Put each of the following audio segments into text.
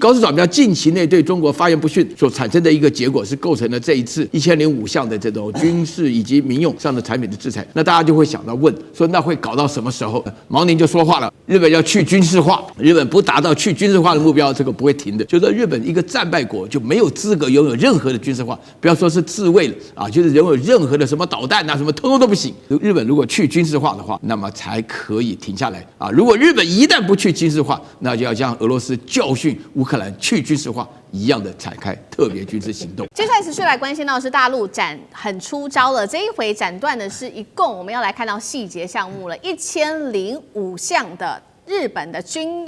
高市早苗近期内对中国发言不逊所产生的一个结果，是构成了这一次1005项的这种军事以及民用上的产品的制裁。那大家就会想到问说，那会搞到什么时候？毛宁就说话了，日本要去军事化，日本不达到去军事化的目标，这个不会停的。就是说日本一个战败国就没有资格拥有任何的军事化，不要说是自卫了啊，就是拥有任何的什么导弹啊什么，通通都不行。日本如果去军事化的话，那么才可以停下来啊。如果日本一旦不去军事化，那就要像俄罗斯教训乌克兰去军事化一样的展开特别军事行动。接下来持续来关心到是大陆很出招了，这一回斩断的是一共我们要来看到细节项目了，1005项的。日本的军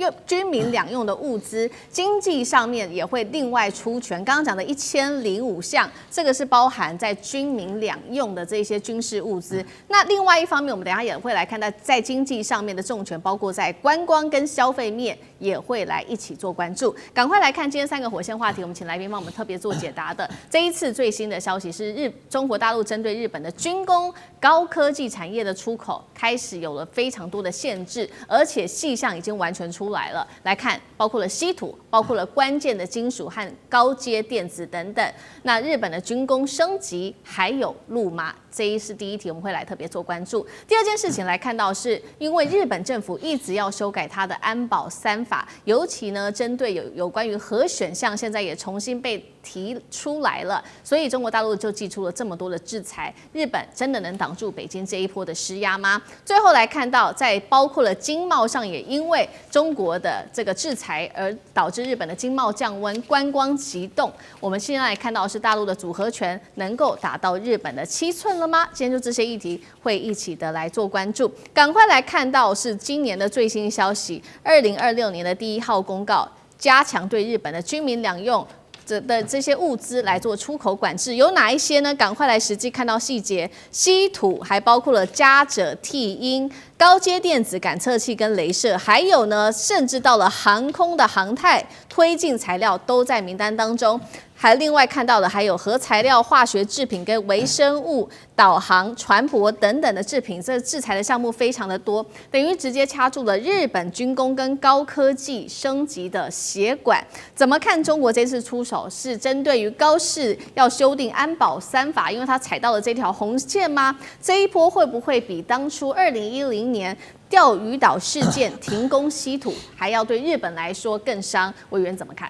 民两用的物资，经济上面也会另外出拳。刚刚讲的1005项，这个是包含在军民两用的这些军事物资。那另外一方面，我们等一下也会来看到，在经济上面的重拳，包括在观光跟消费面，也会来一起做关注。赶快来看今天3个火线话题，我们请来宾帮我们特别做解答的。这一次最新的消息是中国大陆针对日本的军工、高科技产业的出口开始有了非常多的限制，而且迹象已经完全出来了。来看，包括了稀土，包括了关键的金属和高阶电子等等。那日本的军工升级，还有陆马，这是第一题，我们会来特别做关注。第二件事情来看到是，因为日本政府一直要修改它的安保3法，尤其呢针对有关于核选项，现在也重新被提出来了，所以中国大陆就祭出了这么多的制裁。日本真的能挡住北京这一波的施压吗？最后来看到，在包括了经贸上，也因为中国的这个制裁而导致日本的经贸降温，观光急动。我们现在来看到的是大陆的组合拳能够打到日本的7寸了吗？今天就这些议题会一起的来做关注。赶快来看到是今年的最新消息，2026年的第1号公告，加强对日本的军民两用的这些物资来做出口管制，有哪一些呢？赶快来实际看到细节。稀土还包括了加锗替阴、高阶电子感测器跟雷射，还有呢，甚至到了航空的航太推进材料都在名单当中。还另外看到的还有核材料、化学制品跟微生物、导航、船舶等等的制品，这制裁的项目非常的多，等于直接掐住了日本军工跟高科技升级的血管。怎么看中国这次出手是针对于高市要修订安保3法，因为它踩到了这条红线吗？这一波会不会比当初2010年钓鱼岛事件停工稀土还要对日本来说更伤？委员怎么看？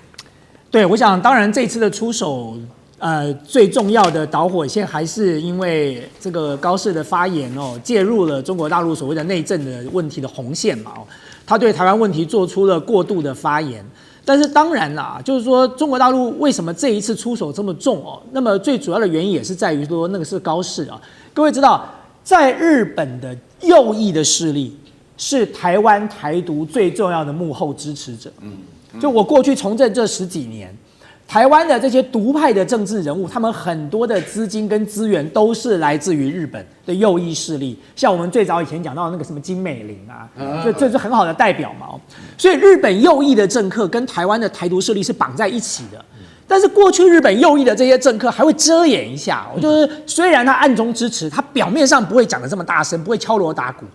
对，我想当然这次的出手，最重要的导火线还是因为这个高市的发言哦，介入了中国大陆所谓的内政的问题的红线嘛哦，他对台湾问题做出了过度的发言。但是当然啦，就是说中国大陆为什么这一次出手这么重哦？那么最主要的原因也是在于说那个是高市啊。各位知道，在日本的右翼的势力是台湾台独最重要的幕后支持者。就我过去从政这10几年，台湾的这些独派的政治人物，他们很多的资金跟资源都是来自于日本的右翼势力，像我们最早以前讲到的那个什么金美玲啊，这是很好的代表嘛。所以日本右翼的政客跟台湾的台独势力是绑在一起的。但是过去日本右翼的这些政客还会遮掩一下，就是虽然他暗中支持，他表面上不会讲得这么大声，不会敲锣打鼓。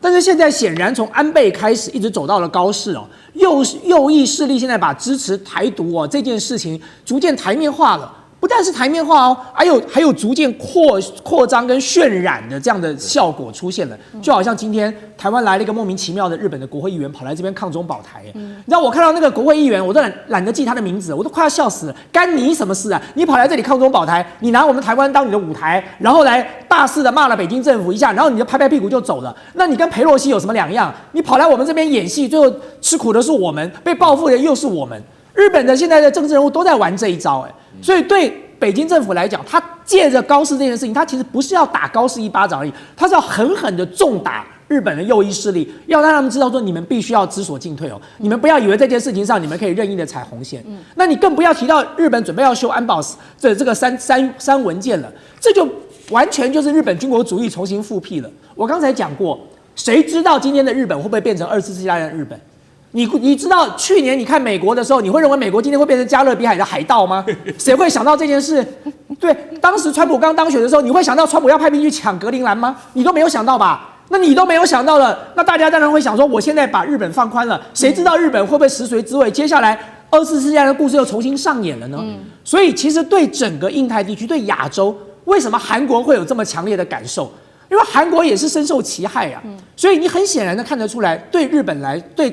但是现在显然从安倍开始，一直走到了高市哦，右翼势力现在把支持台独哦这件事情逐渐台面化了。不但是台面化哦，还有逐渐扩张跟渲染的这样的效果出现了，就好像今天台湾来了一个莫名其妙的日本的国会议员跑来这边抗中保台，你知道我看到那个国会议员，我都懒得记他的名字，我都快要笑死了，干你什么事啊？你跑来这里抗中保台，你拿我们台湾当你的舞台，然后来大肆的骂了北京政府一下，然后你就拍拍屁股就走了，那你跟裴洛西有什么两样？你跑来我们这边演戏，最后吃苦的是我们，被报复的又是我们。日本的现在的政治人物都在玩这一招，所以对北京政府来讲，他借着高市这件事情，他其实不是要打高市一巴掌而已，他是要狠狠的重打日本的右翼势力，要让他们知道说，你们必须要知所进退哦，你们不要以为这件事情上你们可以任意的踩红线，那你更不要提到日本准备要修安保这个三文件了，这就完全就是日本军国主义重新复辟了。我刚才讲过，谁知道今天的日本会不会变成24世纪大战的日本？你知道去年你看美国的时候，你会认为美国今天会变成加勒比海的海盗吗？谁会想到这件事？对，当时川普刚当选的时候，你会想到川普要派兵去抢格陵兰吗？你都没有想到吧？那你都没有想到了，那大家当然会想说，我现在把日本放宽了，谁知道日本会不会食髓知味？接下来24世纪的故事又重新上演了呢？所以其实对整个印太地区、对亚洲，为什么韩国会有这么强烈的感受？因为韩国也是深受其害啊，所以你很显然的看得出来，对日本来，对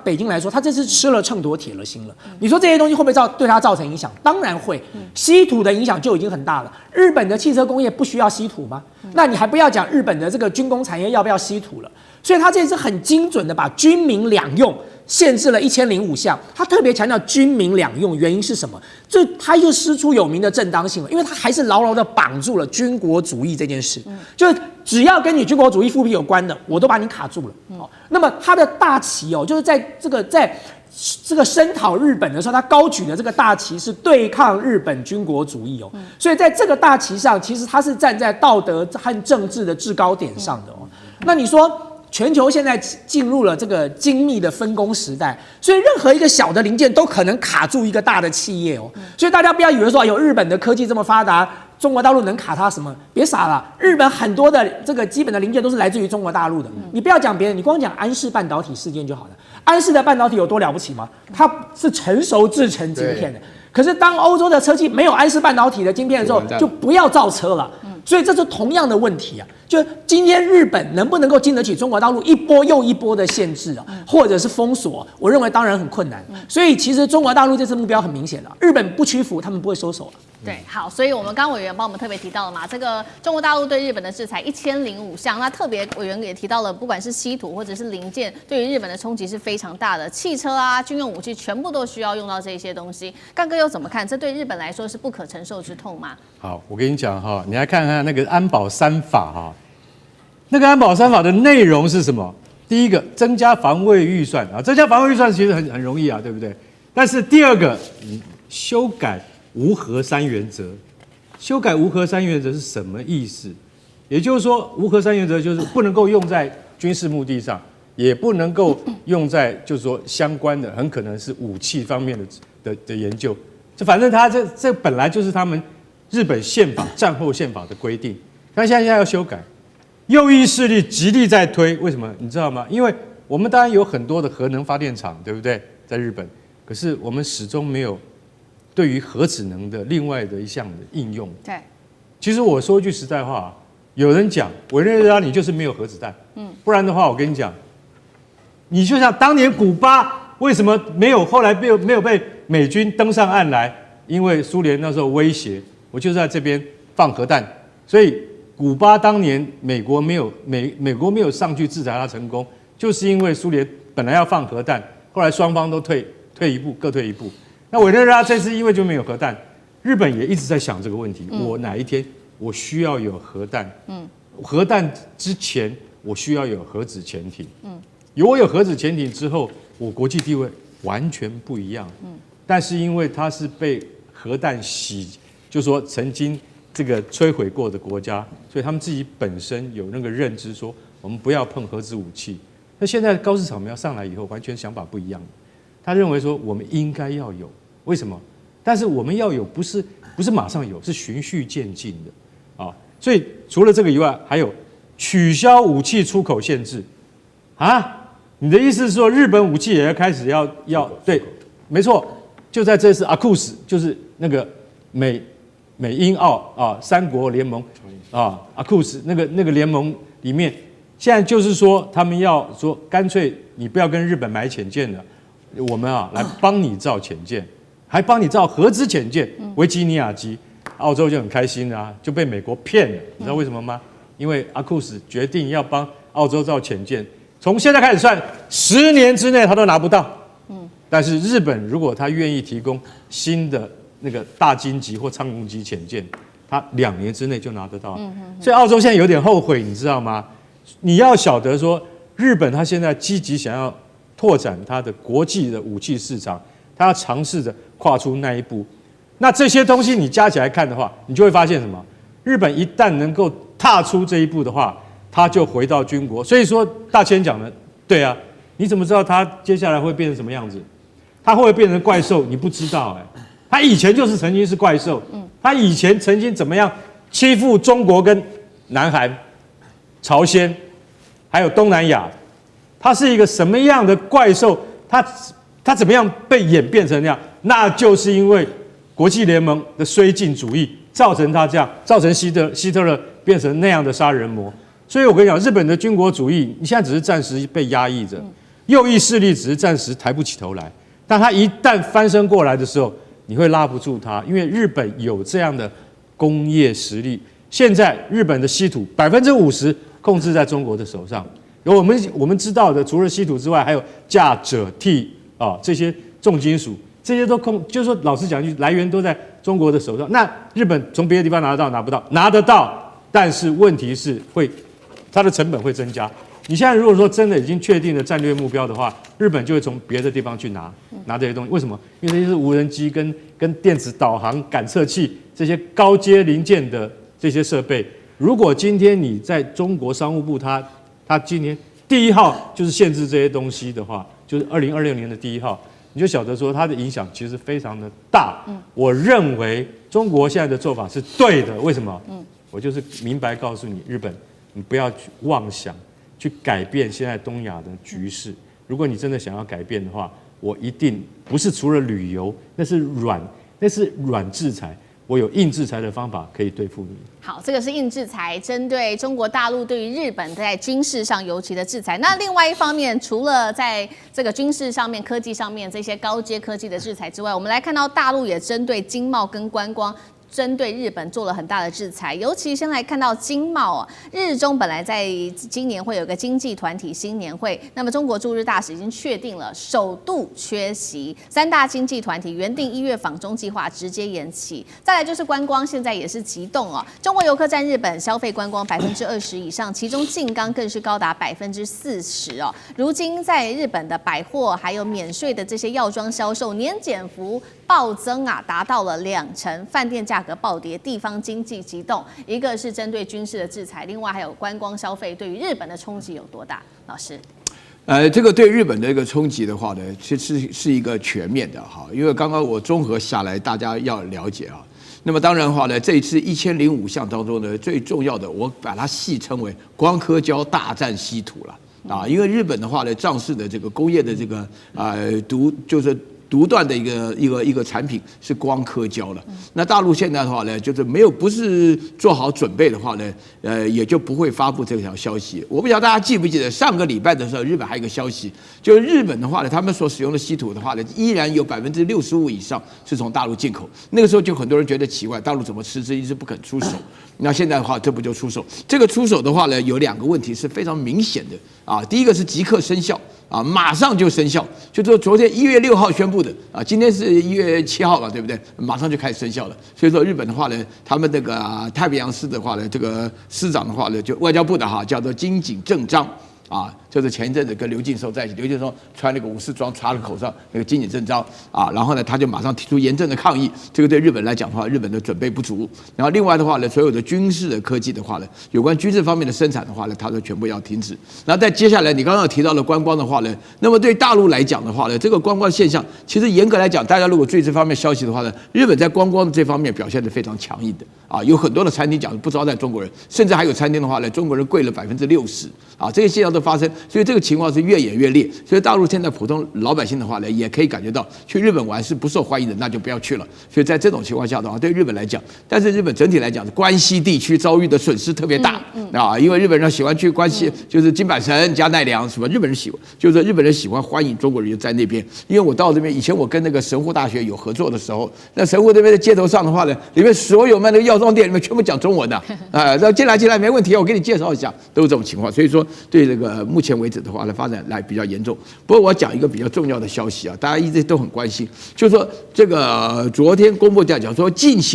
北京来说，他这次吃了秤砣铁了心了。你说这些东西会不会对他造成影响？当然会，稀土的影响就已经很大了。日本的汽车工业不需要稀土吗？那你还不要讲日本的这个军工产业要不要稀土了。所以他这次很精准的把军民两用限制了1005项，他特别强调军民两用，原因是什么？这他又师出有名的正当性了，因为他还是牢牢的绑住了军国主义这件事，就是只要跟你军国主义复辟有关的，我都把你卡住了。那么他的大旗就是在这个声讨日本的时候，他高举的这个大旗是对抗日本军国主义所以在这个大旗上，其实他是站在道德和政治的制高点上的那你说？全球现在进入了这个精密的分工时代，所以任何一个小的零件都可能卡住一个大的企业所以大家不要以为说有日本的科技这么发达，中国大陆能卡它什么？别傻了，日本很多的这个基本的零件都是来自于中国大陆的。你不要讲别人，你光讲安氏半导体事件就好了。安氏的半导体有多了不起吗？它是成熟制成晶片的。可是当欧洲的车企没有安氏半导体的晶片的时候，就不要造车了。所以这是同样的问题啊，就今天日本能不能够经得起中国大陆一波又一波的限制或者是封锁，我认为当然很困难。所以其实中国大陆这次目标很明显了，日本不屈服，他们不会收手了。对，好，所以我们刚委员帮我们特别提到了嘛，这个中国大陆对日本的制裁1005项，那特别委员也提到了，不管是稀土或者是零件，对于日本的冲击是非常大的，汽车啊、军用武器全部都需要用到这些东西。干哥又怎么看？这对日本来说是不可承受之痛吗？好，我跟你讲你来看看那个安保3法那个安保3法的内容是什么？第一个，增加防卫预算增加防卫预算其实很容易对不对？但是第二个，修改无核3原则，修改无核3原则是什么意思？也就是说，无核3原则就是不能够用在军事目的上，也不能够用在就是说相关的很可能是武器方面的研究。反正他这本来就是他们日本宪法战后宪法的规定，但现在要修改，右翼势力极力在推，为什么？你知道吗？因为我们当然有很多的核能发电厂，对不对？在日本，可是我们始终没有对于核子能的另外的一项的应用。对，其实我说句实在话，有人讲委内瑞拉你就是没有核子弹，不然的话我跟你讲，你就像当年古巴为什么后来没有被美军登上岸来？因为苏联那时候威胁，我就在这边放核弹，所以古巴当年美国没有上去制裁它成功，就是因为苏联本来要放核弹，后来双方都退一步，各退一步。那委内瑞拉这次因为就没有核弹，日本也一直在想这个问题，我哪一天我需要有核弹，核弹之前我需要有核子潜艇，我有核子潜艇之后，我国际地位完全不一样，但是因为它是被核弹就是说曾经这个摧毁过的国家，所以他们自己本身有那个认知，说我们不要碰核子武器。那现在高市场苗上来以后，完全想法不一样，他认为说我们应该要有，为什么？但是我们要有不是马上有，是循序渐进的所以除了这个以外，还有取消武器出口限制你的意思是说日本武器也要开始要对，没错，就在这次AUKUS，就是那个美英澳三国联盟AUKUS 那个联盟里面，现在就是说他们要说干脆你不要跟日本买潜舰了，我们来帮你造潜舰，还帮你造核子潜舰维吉尼亚级，澳洲就很开心就被美国骗了，你知道为什么吗？因为AUKUS决定要帮澳洲造潜舰，从现在开始算10年之内他都拿不到。但是日本如果他愿意提供新的那个大鲸级或苍龙级潜舰，他2年之内就拿得到。所以澳洲现在有点后悔，你知道吗？你要晓得说，日本他现在积极想要拓展他的国际的武器市场，他要尝试着跨出那一步。那这些东西你加起来看的话，你就会发现什么？日本一旦能够踏出这一步的话，他就回到军国。所以说大千讲的对啊，你怎么知道他接下来会变成什么样子？他会不会变成怪兽？你不知道他以前就是曾经是怪兽，他以前曾经怎么样欺负中国跟南韩、朝鲜，还有东南亚，他是一个什么样的怪兽？他它怎么样被演变成那样？那就是因为国际联盟的绥靖主义造成他这样，造成希特勒变成那样的杀人魔。所以我跟你讲，日本的军国主义，你现在只是暂时被压抑着，右翼势力只是暂时抬不起头来，但他一旦翻身过来的时候，你会拉不住他，因为日本有这样的工业实力。现在日本的稀土50%控制在中国的手上，有我们知道的，除了稀土之外，还有钾、锗、锑啊这些重金属，这些都就是说老实讲一句，来源都在中国的手上。那日本从别的地方拿得到拿不到？拿得到，但是问题是它的成本会增加。你现在如果说真的已经确定了战略目标的话，日本就会从别的地方去拿这些东西。为什么？因为这些是无人机跟电子导航感测器这些高阶零件的这些设备。如果今天你在中国商务部它今天第一号就是限制这些东西的话，就是2026年的第一号，你就晓得说它的影响其实非常的大。我认为中国现在的做法是对的。为什么？我就是明白告诉你，日本，你不要去妄想去改变现在东亚的局势。如果你真的想要改变的话，我一定不是除了旅游，那是软制裁。我有硬制裁的方法可以对付你。好，这个是硬制裁，针对中国大陆对于日本在军事上尤其的制裁。那另外一方面，除了在这个军事上面、科技上面这些高阶科技的制裁之外，我们来看到大陆也针对经贸跟观光，针对日本做了很大的制裁。尤其先来看到经贸啊，日中本来在今年会有个经济团体新年会，那么中国驻日大使已经确定了首度缺席，3大经济团体原定1月访中计划直接延期。再来就是观光，现在也是急动哦，中国游客占日本消费观光20%以上，其中静冈更是高达40%哦。如今在日本的百货还有免税的这些药妆销售年减幅暴增啊，达到了20%，饭店价格暴跌，地方经济急动。一个是针对军事的制裁，另外还有观光消费对于日本的冲击有多大？老师，这个对日本的一个冲击的话呢，其实是一个全面的哈，因为刚刚我综合下来，大家要了解啊。那么当然的话呢，这一次1005项当中呢，最重要的我把它戏称为光刻胶大战稀土了啊，因为日本的话呢，仗势的这个工业的这个独断的一个产品是光刻胶了。那大陆现在的话呢，就是不是做好准备的话呢，也就不会发布这条消息。我不晓得大家记不记得上个礼拜的时候，日本还有一个消息，就是日本的话呢，他们所使用的稀土的话呢，依然有65%以上是从大陆进口。那个时候就很多人觉得奇怪，大陆怎么迟迟一直不肯出手？那现在的话，这不就出手？这个出手的话呢，有2个问题是非常明显的啊。第一个是即刻生效。啊，马上就生效，就说昨天1月6号宣布的啊，今天是1月7号嘛，对不对？马上就开始生效了。所以说日本的话呢，他们那个太平洋司的话呢，这个司长的话呢，就外交部的哈，叫做金井正章。啊，就是前一阵子跟刘敬收在一起，刘敬收穿那个武士装，插了口上那个金井正章啊，然后呢，他就马上提出严正的抗议。这个对日本来讲的话，日本的准备不足。然后另外的话呢，所有的军事的科技的话呢，有关军事方面的生产的话呢，它都全部要停止。然后再接下来，你刚刚提到了观光的话呢，那么对大陆来讲的话呢，这个观光现象，其实严格来讲，大家如果注意这方面消息的话呢，日本在观光的这方面表现得非常强硬的啊，有很多的餐厅讲不招待中国人，甚至还有餐厅的话呢，中国人贵了60%啊，这些现象都发生。所以这个情况是越演越烈，所以大陆现在普通老百姓的话呢，也可以感觉到去日本玩是不受欢迎的，那就不要去了。所以在这种情况下的话，对日本来讲，但是日本整体来讲，关西地区遭遇的损失特别大啊，因为日本人喜欢去关西，就是金板神加奈良什么，日本人喜欢，就是日本人喜欢欢迎中国人在那边。因为我到这边以前，我跟那个神户大学有合作的时候，那神户这边的街头上的话呢，里面所有卖那个药妆店里面全部讲中文的啊，进来没问题，我给你介绍一下，都是这种情况。所以说对这个目前为止的话呢，发展来比较严重。不过我讲一个比较重要的消息啊，大家一直都很关心，就是说这个昨天公布讲说，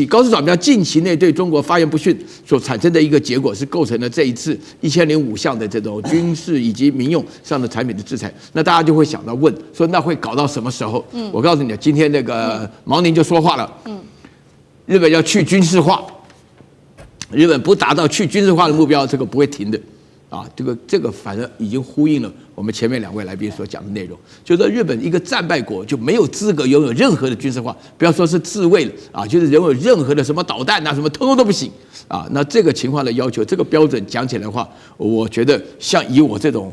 高市早苗近期内对中国发言不逊所产生的一个结果，是构成了这一次1005项的这种军事以及民用上的产品的制裁。那大家就会想到问说，那会搞到什么时候？我告诉你，今天那个毛宁就说话了，日本要去军事化，日本不达到去军事化的目标，这个不会停的。啊，这个反正已经呼应了我们前面2位来宾所讲的内容，就是说日本一个战败国就没有资格拥有任何的军事化，不要说是自卫了啊，就是拥有任何的什么导弹啊什么，通通都不行啊。那这个情况的要求，这个标准讲起来的话，我觉得像以我这种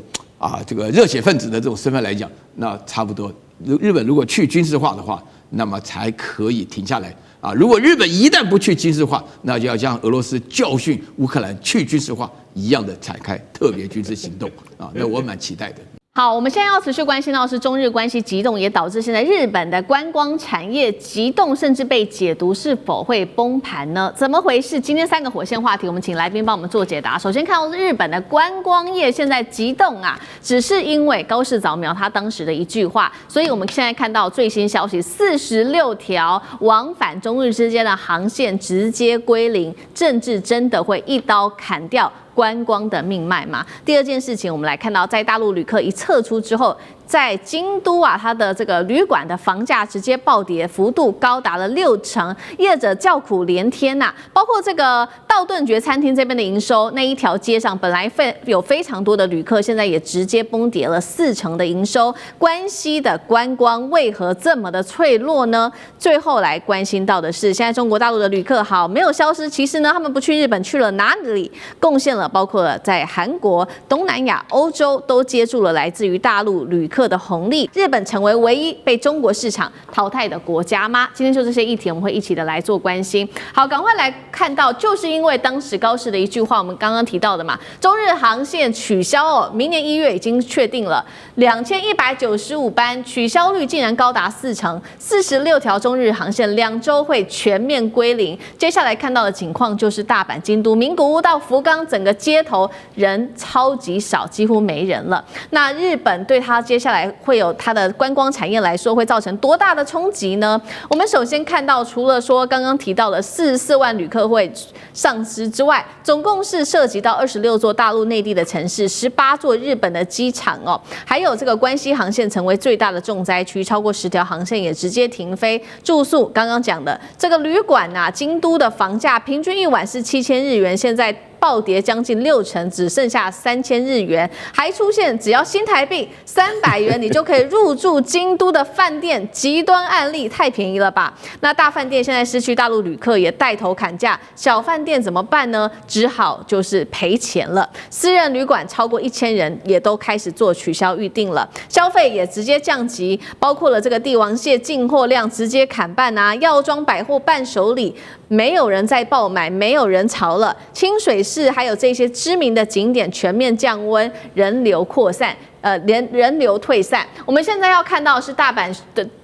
这个热血分子的这种身份来讲，那差不多日本如果去军事化的话，那么才可以停下来啊。如果日本一旦不去军事化，那就要像俄罗斯教训乌克兰去军事化一样的展开特别军事行动啊。那我蛮期待的。好，我们现在要持续关心到是中日关系急冻，也导致现在日本的观光产业急冻，甚至被解读是否会崩盘呢？怎么回事？今天3个火线话题，我们请来宾帮我们做解答。首先看到日本的观光业现在急冻啊，只是因为高市早苗他当时的一句话，所以我们现在看到最新消息，46条往返中日之间的航线直接归零，政治真的会一刀砍掉观光的命脉吗？第二件事情，我们来看到，在大陆旅客一撤出之后，在京都啊，它的这个旅馆的房价直接暴跌，幅度高达了60%，业者叫苦连天呐。包括这个道顿崛餐厅这边的营收，那一条街上本来有非常多的旅客，现在也直接崩跌了40%的营收。关西的观光为何这么的脆弱呢？最后来关心到的是，现在中国大陆的旅客好没有消失，其实呢，他们不去日本，去了哪里？贡献了包括了在韩国、东南亚、欧洲都接住了来自于大陆旅客的红利。日本成为唯一被中国市场淘汰的国家吗？今天就这些议题，我们会一起的来做关心。好，赶快来看到，就是因为当时高市的一句话，我们刚刚提到的嘛，中日航线取消哦，明年1月已经确定了2195班，取消率竟然高达40%，46条中日航线2周会全面归零。接下来看到的情况就是大阪、京都、名古屋到福冈，整个街头人超级少，几乎没人了。那日本对它接下来会有它的观光产业来说，会造成多大的冲击呢？我们首先看到，除了说刚刚提到的44万旅客会丧失之外，总共是涉及到26座大陆内地的城市，18座日本的机场哦，还有这个关西航线成为最大的重灾区，超过10条航线也直接停飞。住宿刚刚讲的这个旅馆啊，京都的房价平均1晚是7000日元，现在暴跌将近60%，只剩下3000日元，还出现只要新台币300元你就可以入住京都的饭店，极端案例，太便宜了吧？那大饭店现在失去大陆旅客，也带头砍价，小饭店怎么办呢？只好就是赔钱了。私人旅馆超过1000人也都开始做取消预定了，消费也直接降级，包括了这个帝王蟹进货量直接砍半啊，药妆百货伴手礼没有人在爆买，没有人潮了。清水寺还有这些知名的景点全面降温，人流扩散，人流退散。我们现在要看到的是大阪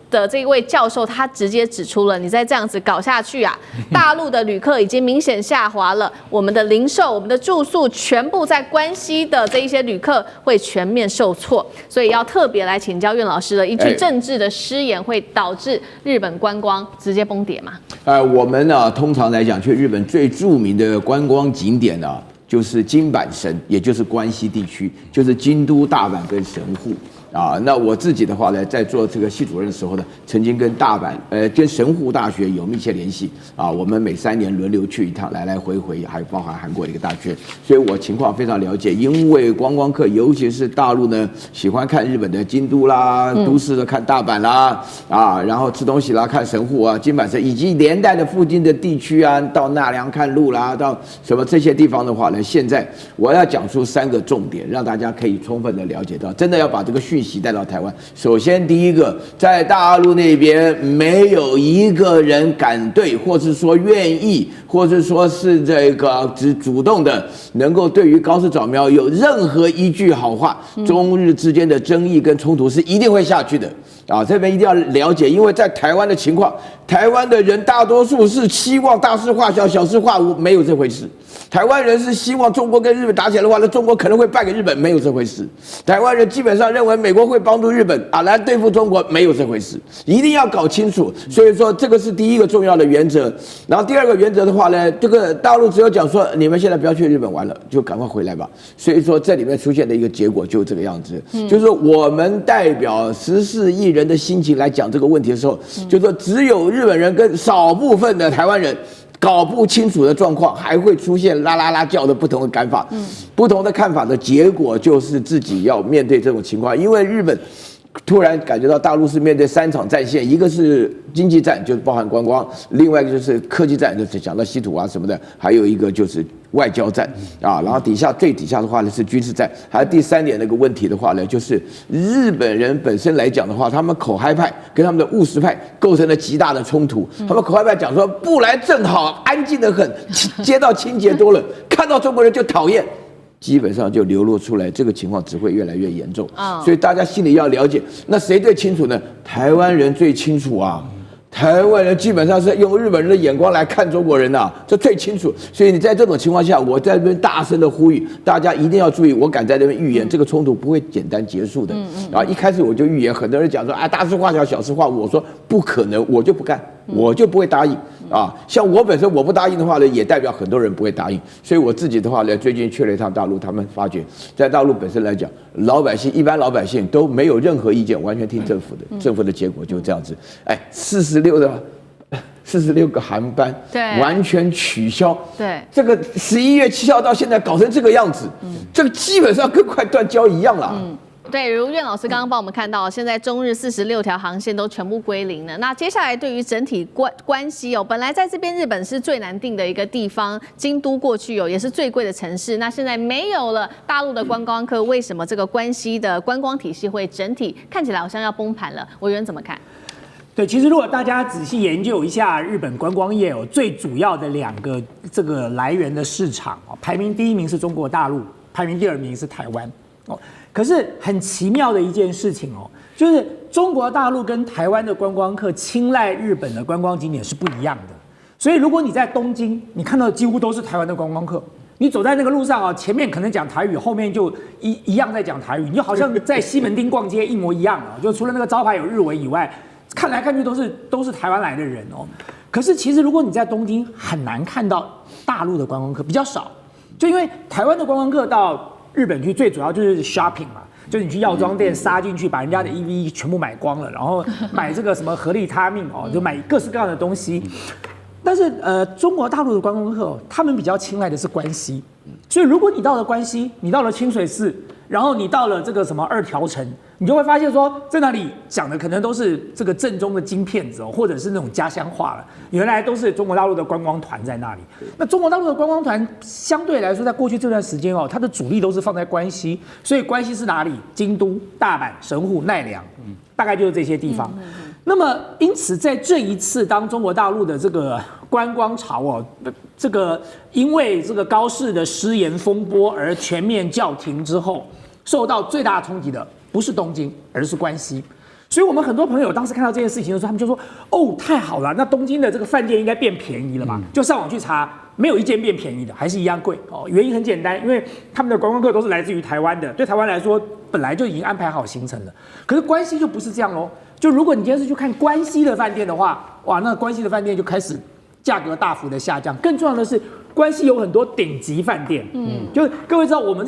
的这一位教授，他直接指出了，你再这样子搞下去啊，大陆的旅客已经明显下滑了，我们的零售、我们的住宿，全部在关西的这一些旅客会全面受挫，所以要特别来请教苑老师的一句政治的失言，会导致日本观光直接崩跌吗？我们呢，通常来讲，去日本最著名的观光景点呢，就是京阪神，也就是关西地区，就是京都、大阪跟神户。那我自己的话呢，在做这个系主任的时候呢，曾经跟跟神户大学有密切联系我们每3年轮流去一趟，来来回回，还包含韩国的一个大学，所以我情况非常了解。因为观光客，尤其是大陆呢，喜欢看日本的京都啦，都市的看大阪啦，然后吃东西啦，看神户啊、京阪神，以及连带的附近的地区啊，到奈良看路啦，到什么这些地方的话呢，现在我要讲出3个重点，让大家可以充分的了解到，真的要把这个讯息带到台湾。首先，第一个，在大陆那边没有一个人敢对，或是说愿意，或是说是这个主动的，能够对于高市早苗有任何一句好话，中日之间的争议跟冲突是一定会下去的。这边一定要了解，因为在台湾的情况，台湾的人大多数是希望大事化小，小事化无，没有这回事。台湾人是希望中国跟日本打起来的话，那中国可能会败给日本，没有这回事。台湾人基本上认为美国会帮助日本来对付中国，没有这回事，一定要搞清楚。所以说这个是第一个重要的原则。然后第二个原则的话呢，这个大陆只有讲说你们现在不要去日本玩了，就赶快回来吧。所以说这里面出现的一个结果就是这个样子，就是我们代表14亿人的心情来讲这个问题的时候，就是说只有日本人跟少部分的台湾人搞不清楚的状况，还会出现啦啦啦叫的不同的看法，不同的看法的结果就是自己要面对这种情况，因为日本突然感觉到大陆是面对3场战线，一个是经济战，就是包含观光；另外一个就是科技战，就是讲到稀土啊什么的；还有一个就是外交战啊，然后最底下的话呢是军事战，还有第3点那个问题的话呢，就是日本人本身来讲的话，他们口嗨派跟他们的务实派构成了极大的冲突。他们口嗨派讲说布莱正好，安静得很，街道清洁多了，看到中国人就讨厌。基本上就流露出来，这个情况只会越来越严重。所以大家心里要了解，那谁最清楚呢？台湾人最清楚啊。台湾人基本上是用日本人的眼光来看中国人呐、这最清楚。所以你在这种情况下，我在这边大声的呼吁大家一定要注意，我敢在这边预言，这个冲突不会简单结束的。然后一开始我就预言，很多人讲说啊，大事化小，小事化无，我说不可能，我就不干，我就不会答应啊。像我本身我不答应的话呢，也代表很多人不会答应。所以我自己的话呢，最近去了一趟大陆，他们发觉在大陆本身来讲，一般老百姓都没有任何意见，完全听政府的，政府的结果就这样子。哎，46个航班，对，完全取消。对，这个11月7号到现在搞成这个样子，这个基本上跟快断交一样了。对，如苑老师刚刚帮我们看到，现在中日46条航线都全部归零了。那接下来对于整体关系本来在这边日本是最难定的一个地方，京都过去也是最贵的城市。那现在没有了大陆的观光客，为什么这个关西的观光体系会整体看起来好像要崩盘了？委员怎么看？对，其实如果大家仔细研究一下日本观光业最主要的2个这个来源的市场排名第1名是中国大陆，排名第2名是台湾可是很奇妙的一件事情就是中国大陆跟台湾的观光客青睐日本的观光景点是不一样的。所以如果你在东京，你看到的几乎都是台湾的观光客。你走在那个路上前面可能讲台语，后面就一样在讲台语，你就好像在西门町逛街一模一样就除了那个招牌有日文以外。看来看去都是台湾来的人可是其实如果你在东京很难看到大陆的观光客，比较少，就因为台湾的观光客到日本去最主要就是 shopping 嘛，就是你去药妆店杀进去，把人家的 EV 全部买光了，然后买这个什么合利他命就买各式各样的东西。但是中国大陆的观光客他们比较青睐的是关西，所以如果你到了关西，你到了清水寺，然后你到了这个什么2条城，你就会发现说，在那里讲的可能都是这个正宗的京片子或者是那种家乡话了。原来都是中国大陆的观光团在那里。那中国大陆的观光团相对来说，在过去这段时间它的主力都是放在关西，所以关西是哪里？京都、大阪、神户、奈良，大概就是这些地方。那么，因此在这一次，当中国大陆的这个观光潮这个因为这个高市的失言风波而全面叫停之后，受到最大冲击的不是东京，而是关西。所以我们很多朋友当时看到这件事情的时候，他们就说：“太好了，那东京的这个饭店应该变便宜了吧？”就上网去查，没有一间变便宜的，还是一样贵原因很简单，因为他们的观光客都是来自于台湾的，对台湾来说本来就已经安排好行程了。可是关西就不是这样咯。就如果你今天是去看关西的饭店的话，哇，那关西的饭店就开始价格大幅的下降。更重要的是，关西有很多顶级饭店，就是各位知道，我们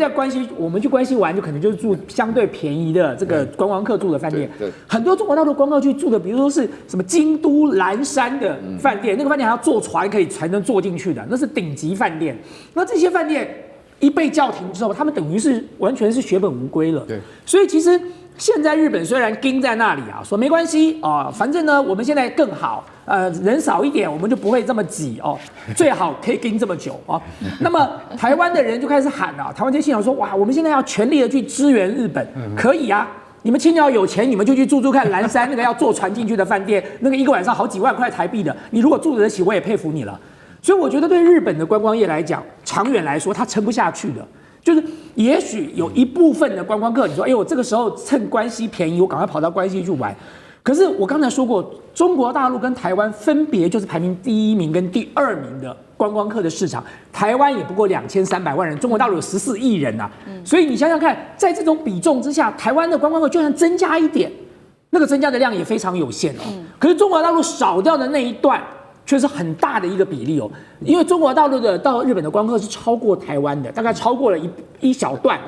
去关西玩，就可能就是住相对便宜的这个观光客住的饭店。对，很多中国大陆观光去住的，比如说是什么京都岚山的饭店，那个饭店还要坐船才能坐进去的，那是顶级饭店。那这些饭店一被叫停之后，他们等于是完全是血本无归了。对，所以其实。现在日本虽然盯在那里说没关系反正呢我们现在更好，人少一点我们就不会这么挤最好可以盯这么久那么台湾的人就开始喊台湾这些信仰说哇，我们现在要全力的去支援日本，可以啊，你们青鸟有钱，你们就去住看岚山那个要坐船进去的饭店，那个一个晚上好几万块台币的，你如果住得起，我也佩服你了。所以我觉得对日本的观光业来讲，长远来说它撑不下去的。就是也许有一部分的观光客，你说，哎呦，这个时候趁关西便宜，我赶快跑到关西去玩。可是我刚才说过，中国大陆跟台湾分别就是排名第1名跟第2名的观光客的市场，台湾也不过2300万人，中国大陆有14亿人所以你想想看，在这种比重之下，台湾的观光客就算增加一点，那个增加的量也非常有限可是中国大陆少掉的那一段。却是很大的一个比例因为中国大陆的到日本的观光客是超过台湾的，大概超过了一小段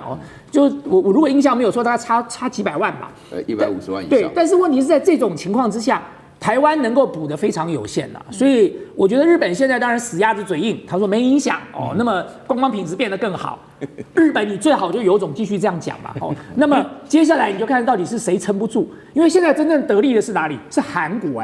就我如果印象没有错，大概差几百万吧，150万以上。对，但是问题是在这种情况之下，台湾能够补的非常有限啦，所以我觉得日本现在当然死鸭子嘴硬，他说没影响哦，那么观光品质变得更好。日本你最好就有种继续这样讲嘛哦，那么接下来你就看到底是谁撑不住，因为现在真正得利的是哪里？是韩国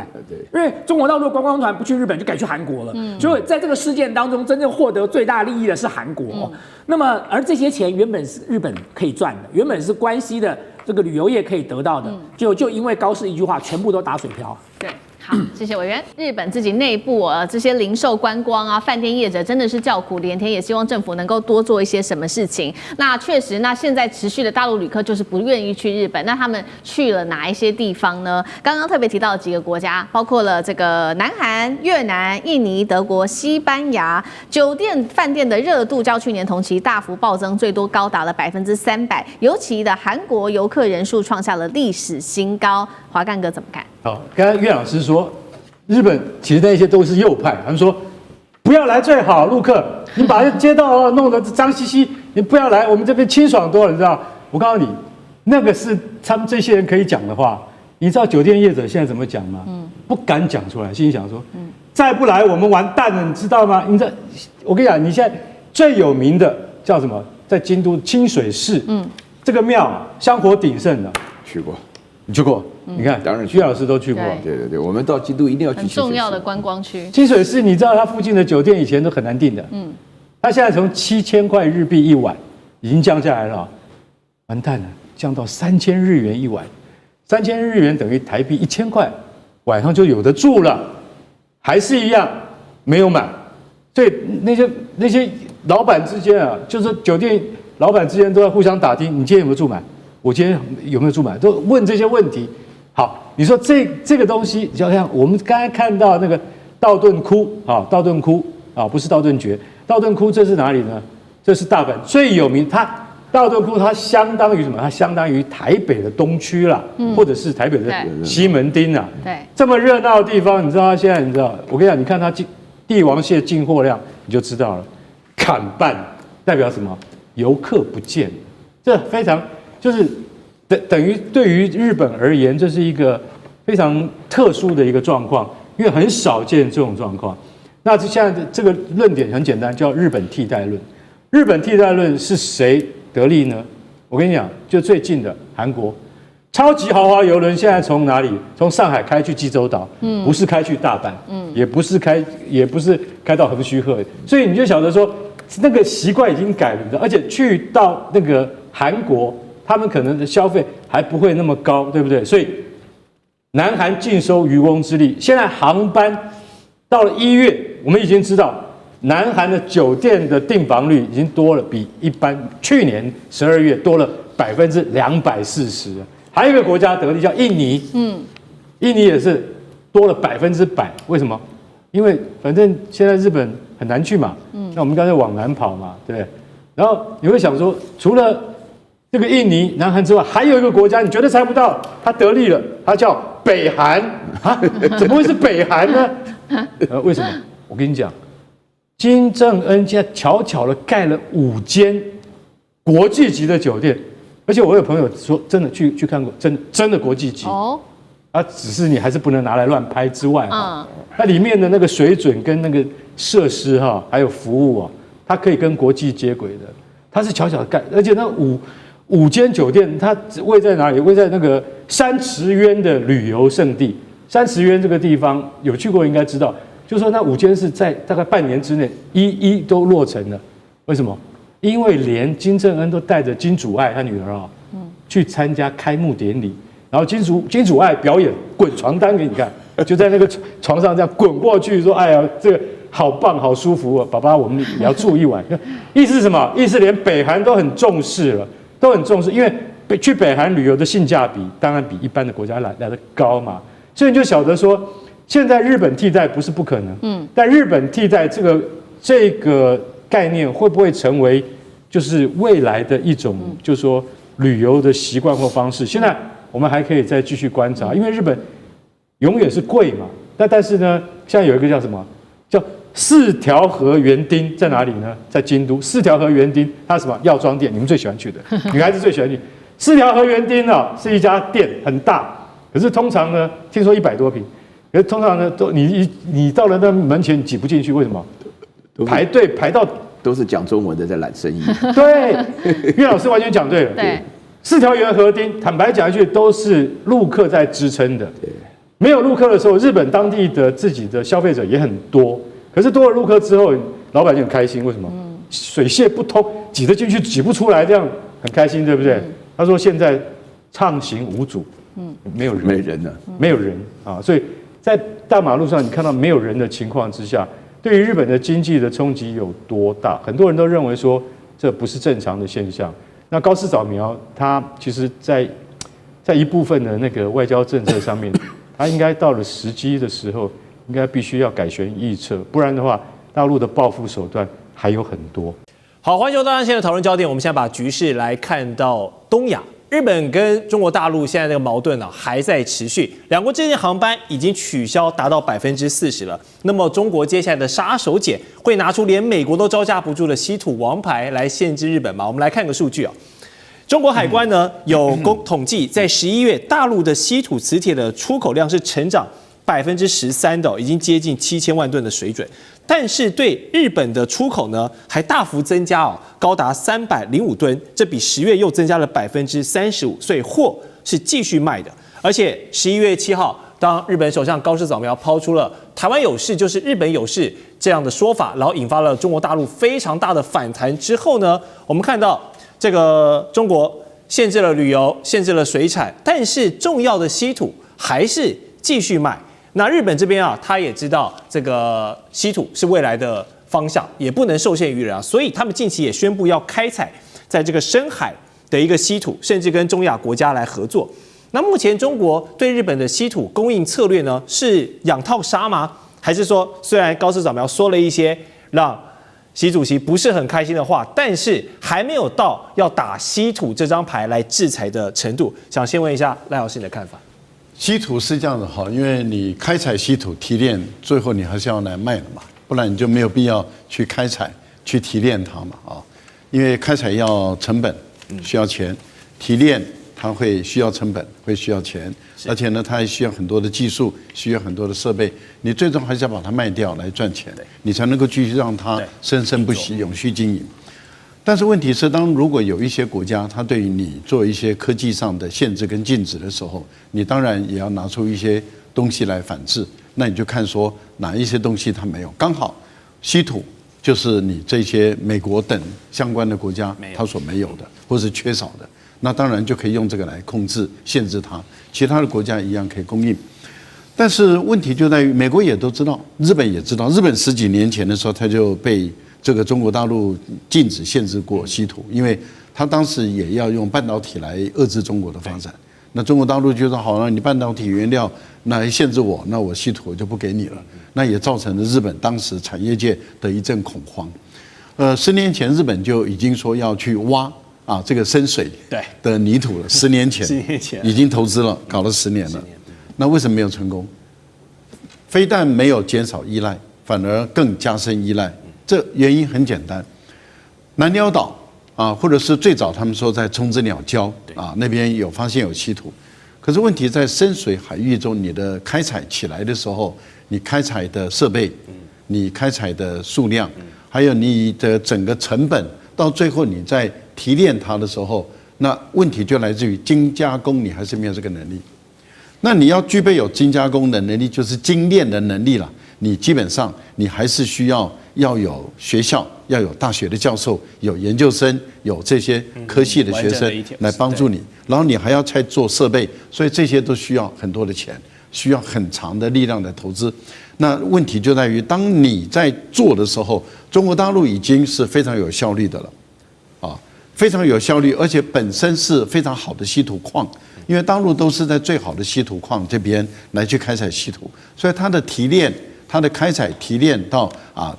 因为中国大陆观光团不去日本就改去韩国了，所以在这个事件当中真正获得最大利益的是韩国。那么而这些钱原本是日本可以赚的，原本是关西的这个旅游业可以得到的，就因为高市一句话，全部都打水漂。对。好，谢谢委员。日本自己内部这些零售、观光啊、饭店业者真的是叫苦连天，也希望政府能够多做一些什么事情。那确实，那现在持续的大陆旅客就是不愿意去日本，那他们去了哪一些地方呢？刚刚特别提到的几个国家，包括了这个南韩、越南、印尼、德国、西班牙，酒店、饭店的热度较去年同期大幅暴增，最多高达了300%。尤其的韩国游客人数创下了历史新高。华干哥怎么看？好，刚才岳老师说，日本其实那些都是右派，他们说不要来最好，陆客，你把街道弄得脏兮兮，你不要来，我们这边清爽多了，你知道？我告诉你，那个是他们这些人可以讲的话。你知道酒店业者现在怎么讲吗？不敢讲出来，心里想说，再不来我们完蛋了，你知道吗？我跟你讲，你现在最有名的叫什么？在京都清水寺，这个庙香火鼎盛的，去过。你去过？你看，当然徐老师都去过。对，我们到京都一定要去很重要的观光区。清水寺，你知道它附近的酒店以前都很难订的，它现在从7000块日币一晚已经降下来了，完蛋了，降到3000日元一晚，3000日元等于台币1000块，晚上就有得住了，还是一样没有满。所以那些老板之间啊，就是酒店老板之间都在互相打听，你今天有没有住满？我今天有没有住满？都问这些问题。好，你说这个东西，就像我们刚才看到那个道顿窟啊，道顿窟啊，不是道顿崛，道顿窟这是哪里呢？这是大阪最有名，道顿窟它相当于什么？它相当于台北的东区啦，或者是台北的西门町啊。对，这么热闹的地方，你知道它现在我跟你讲，你看它帝王蟹进货量，你就知道了，砍半代表什么？游客不见，这非常。就是等于对于日本而言，这是一个非常特殊的一个状况，因为很少见这种状况。那现在这个论点很简单，叫日本替代论。日本替代论是谁得利呢？我跟你讲，就最近的韩国，超级豪华邮轮现在从哪里？从上海开去济州岛，不是开去大阪，也不是开到横须贺，所以你就晓得说，那个习惯已经改了，而且去到那个韩国。他们可能的消费还不会那么高，对不对？所以南韩尽收渔翁之利。现在航班到了1月，我们已经知道南韩的酒店的订房率已经多了，比一般去年12月多了240%。还有一个国家得利叫印尼，印尼也是多了100%。为什么？因为反正现在日本很难去嘛，那我们刚才往南跑嘛，对不对？然后你会想说，除了这个印尼、南韩之外，还有一个国家，你绝对猜不到，它得利了，它叫北韩啊？怎么会是北韩呢？为什么？我跟你讲，金正恩现在悄悄的盖了5间国际级的酒店，而且我有朋友说，真的去看过，真的国际级哦。只是你还是不能拿来乱拍之外它里面的那个水准跟那个设施还有服务它可以跟国际接轨的。它是悄悄的盖，而且那5间酒店，它位在哪里？位在那个山池渊的旅游胜地。山池渊这个地方有去过应该知道，就是说那5间是在大概半年之内一都落成了。为什么？因为连金正恩都带着金主爱他女儿去参加开幕典礼，然后金主爱表演滚床单给你看，就在那个床上这样滚过去，说：“哎呀，这个好棒，好舒服啊，爸爸，我们也要住一晚。”意思是什么？意思连北韩都很重视了。都很重视，因为去北韩旅游的性价比当然比一般的国家来得高嘛，所以你就晓得说，现在日本替代不是不可能，但日本替代这个概念会不会成为就是未来的一种，就是说旅游的习惯或方式？现在我们还可以再继续观察，因为日本永远是贵嘛，但是呢，现在有一个叫什么叫4条河园町在哪里呢？在京都。4条河园町，它什么药妆店？你们最喜欢去的，女孩子最喜欢去。4条河园町是一家店，很大，可是通常呢，听说100多坪，可是通常呢，你到了那门前挤不进去，为什么？排队排到都是讲中文的在揽生意。对，岳老师完全讲对了。对4条园河町，坦白讲一句，都是陆客在支撑的。没有陆客的时候，日本当地的自己的消费者也很多。可是多了陆客之后，老百姓很开心，为什么？水泄不通，挤得进去挤不出来，这样很开心，对不对？他说现在畅行无阻，没有人了，没有人啊，所以在大马路上你看到没有人的情况之下，对于日本的经济的冲击有多大？很多人都认为说这不是正常的现象。那高市早苗他其实在一部分的那个外交政策上面，他应该到了时机的时候，应该必须要改弦易辙，不然的话，大陆的报复手段还有很多。好，环球大战线的讨论焦点，我们现在把局势来看到东亚。日本跟中国大陆现在这个矛盾还在持续，两国之间的航班已经取消达到40%了。那么中国接下来的杀手锏会拿出连美国都招架不住的稀土王牌来限制日本吗？我们来看个数据啊。中国海关呢有统计，在11月大陆的稀土磁铁的出口量是成长13%的，已经接近7000万吨的水准。但是对日本的出口呢，还大幅增加高达305吨，这比10月又增加了35%，所以货是继续卖的。而且11月7号，当日本首相高市早苗抛出了“台湾有事就是日本有事”这样的说法，然后引发了中国大陆非常大的反弹之后呢，我们看到这个中国限制了旅游，限制了水产，但是重要的稀土还是继续卖。那日本这边他也知道这个稀土是未来的方向，也不能受限于人所以他们近期也宣布要开采在这个深海的一个稀土，甚至跟中亚国家来合作。那目前中国对日本的稀土供应策略呢，是养套杀吗？还是说，虽然高市早苗说了一些让习主席不是很开心的话，但是还没有到要打稀土这张牌来制裁的程度？想先问一下赖老师你的看法。稀土是这样的哈，因为你开采稀土提炼，最后你还是要来卖的嘛，不然你就没有必要去开采去提炼它嘛啊，因为开采要成本，需要钱，提炼它会需要成本，会需要钱，而且呢，它还需要很多的技术，需要很多的设备，你最终还是要把它卖掉来赚钱，你才能够继续让它生生不息、永续经营。但是问题是，如果有一些国家，它对于你做一些科技上的限制跟禁止的时候，你当然也要拿出一些东西来反制。那你就看说哪一些东西它没有，刚好稀土就是你这些美国等相关的国家它所没有的，或是缺少的，那当然就可以用这个来控制、限制它。其他的国家一样可以供应。但是问题就在于，美国也都知道，日本也知道，日本10几年前的时候，它就被这个中国大陆禁止限制过稀土，因为他当时也要用半导体来遏制中国的发展。那中国大陆就说好了，你半导体原料那限制我，那我稀土我就不给你了。那也造成了日本当时产业界的一阵恐慌。10年前日本就已经说要去挖这个深水的泥土了。10年前已经投资了，搞了10年了。那为什么没有成功？非但没有减少依赖，反而更加深依赖。这原因很简单，南鸟岛或者是最早他们说在冲之鸟礁那边有发现有稀土，可是问题在深水海域中，你的开采起来的时候，你开采的设备，你开采的数量，还有你的整个成本，到最后你在提炼它的时候，那问题就来自于精加工，你还是没有这个能力。那你要具备有精加工的能力，就是精炼的能力了。你基本上你还是需要有学校，要有大学的教授，有研究生，有这些科系的学生来帮助你，然后你还要再做设备，所以这些都需要很多的钱，需要很长的力量的投资。那问题就在于，当你在做的时候，中国大陆已经是非常有效率的了，非常有效率，而且本身是非常好的稀土矿。因为大陆都是在最好的稀土矿这边来去开采稀土，所以它的提炼、它的开采提炼到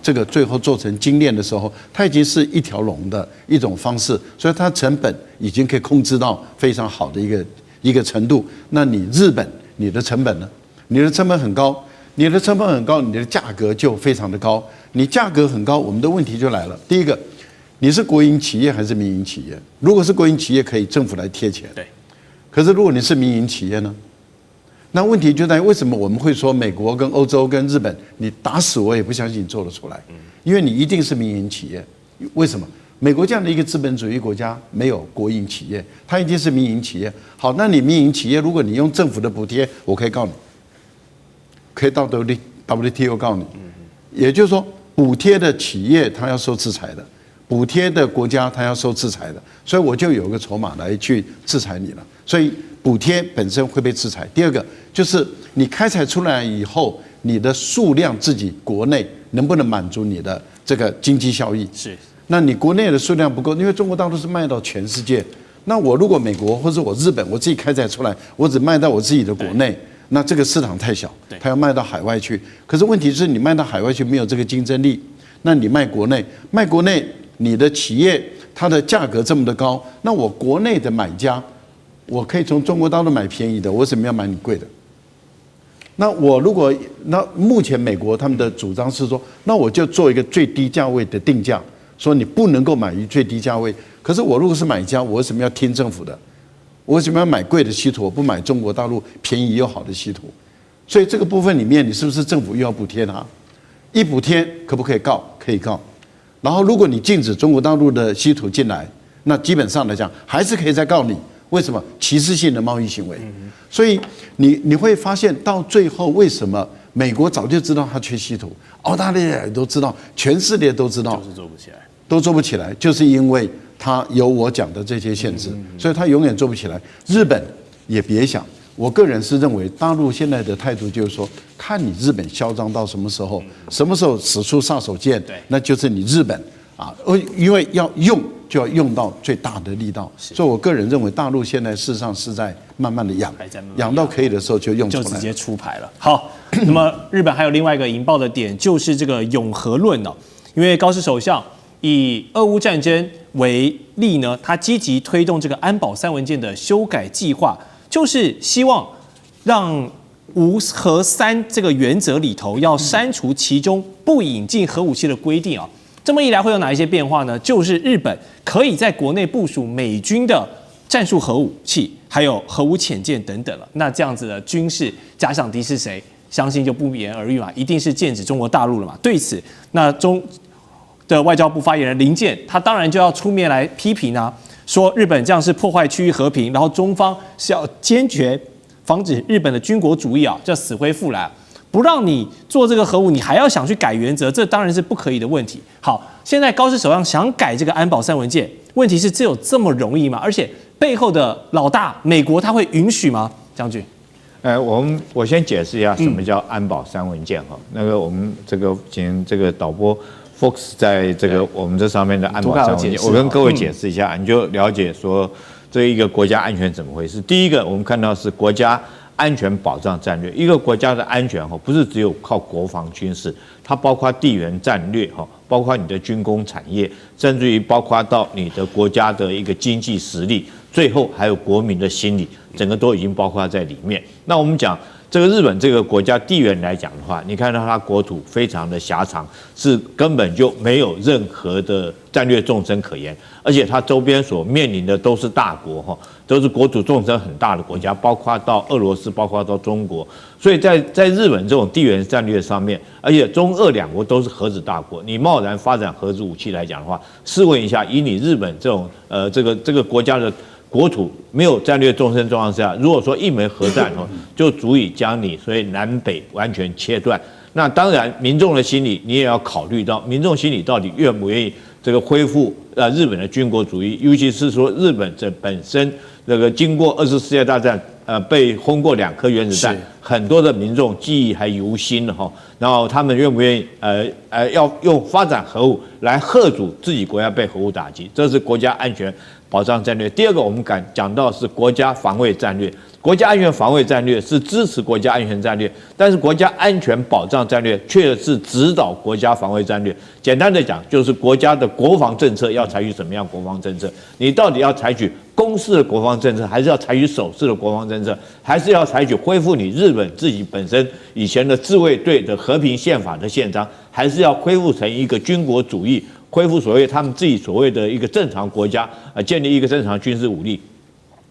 这个最后做成精炼的时候，它已经是一条龙的一种方式，所以它成本已经可以控制到非常好的一个程度。那你日本，你的成本呢？你的成本很高，你的成本很高，你的价格就非常的高。你价格很高，我们的问题就来了。第一个，你是国营企业还是民营企业？如果是国营企业，可以政府来贴钱。对。可是如果你是民营企业呢？那问题就在于为什么我们会说美国跟欧洲跟日本，你打死我也不相信你做得出来，因为你一定是民营企业。为什么？美国这样的一个资本主义国家没有国营企业，它一定是民营企业。好，那你民营企业，如果你用政府的补贴，我可以告你，可以到 WTO 告你。也就是说，补贴的企业它要受制裁的，补贴的国家它要受制裁的，所以我就有个筹码来去制裁你了。所以补贴本身会被制裁。第二个就是你开采出来以后，你的数量自己国内能不能满足你的这个经济效益？是。那你国内的数量不够，因为中国大陆是卖到全世界。那我如果美国或者我日本，我自己开采出来，我只卖到我自己的国内，那这个市场太小，它要卖到海外去。可是问题是你卖到海外去没有这个竞争力，那你卖国内，你的企业它的价格这么的高，那我国内的买家，我可以从中国大陆买便宜的，我为什么要买你贵的？那目前美国他们的主张是说，那我就做一个最低价位的定价。说你不能够买于最低价位，可是我如果是买家，我为什么要听政府的？我为什么要买贵的稀土？我不买中国大陆便宜又好的稀土？所以这个部分里面，你是不是政府又要补贴它？一补贴可不可以告？可以告。然后如果你禁止中国大陆的稀土进来，那基本上来讲还是可以再告你。为什么？歧视性的贸易行为。所以你会发现到最后，为什么美国早就知道它缺稀土，澳大利亚也都知道，全世界都知道，就是做不起来。都做不起来，就是因为它有我讲的这些限制，所以它永远做不起来。日本也别想，我个人是认为大陆现在的态度就是说，看你日本嚣张到什么时候，什么时候使出杀手锏，那就是你日本啊，因为要用就要用到最大的力道。所以我个人认为，大陆现在事实上是在慢慢的养到可以的时候就用出来，就直接出牌了。好，那么日本还有另外一个引爆的点，就是这个永和论哦，因为高市首相以俄乌战争为例呢，他积极推动这个安保3文件的修改计划，就是希望让无核3这个原则里头要删除其中不引进核武器的规定啊。这么一来会有哪一些变化呢？就是日本可以在国内部署美军的战术核武器，还有核武潜舰等等了。那这样子的军事假想敌是谁？相信就不言而喻嘛，一定是剑指中国大陆了嘛。对此，那的外交部发言人林健，他当然就要出面来批评啊，说日本这样是破坏区域和平，然后中方是要坚决防止日本的军国主义啊，叫死灰复燃，不让你做这个核武，你还要想去改原则，这当然是不可以的问题。好，现在高市首相想改这个安保3文件，问题是这有这么容易吗？而且背后的老大美国他会允许吗？将军？我先解释一下什么叫安保3文件哈。那个我们这个请这个导播 Fox 在这个我们这上面的安保3文件，我跟各位解释一下，你就了解说这一个国家安全怎么回事。第一个，我们看到是国家安全保障战略，一个国家的安全不是只有靠国防军事，它包括地缘战略包括你的军工产业，甚至于包括到你的国家的一个经济实力，最后还有国民的心理，整个都已经包括在里面。那我们讲这个日本这个国家地缘来讲的话，你看到它国土非常的狭长，是根本就没有任何的战略纵深可言，而且它周边所面临的都是大国都是国土纵深很大的国家，包括到俄罗斯，包括到中国。所以在日本这种地缘战略上面，而且中俄两国都是核子大国，你贸然发展核子武器来讲的话，试问一下，以你日本这种这个国家的国土没有战略纵深状况下，如果说一枚核弹就足以将你所以南北完全切断。那当然，民众的心理你也要考虑到，民众心理到底愿不愿意这个恢复日本的军国主义，尤其是说日本这本身这个经过20次世界大战被轰过2颗原子弹，很多的民众记忆还犹新然后他们愿不愿意要用发展核武来嚇阻自己国家被核武打击，这是国家安全保障战略。第二个，我们讲到是国家防卫战略。国家安全防卫战略是支持国家安全战略，但是国家安全保障战略却是指导国家防卫战略。简单的讲，就是国家的国防政策要采取什么样国防政策？你到底要采取攻势的国防政策，还是要采取守势的国防政策，还是要采取恢复你日本自己本身以前的自卫队的和平宪法的宪章，还是要恢复成一个军国主义，恢复所谓他们自己所谓的一个正常国家建立一个正常军事武力？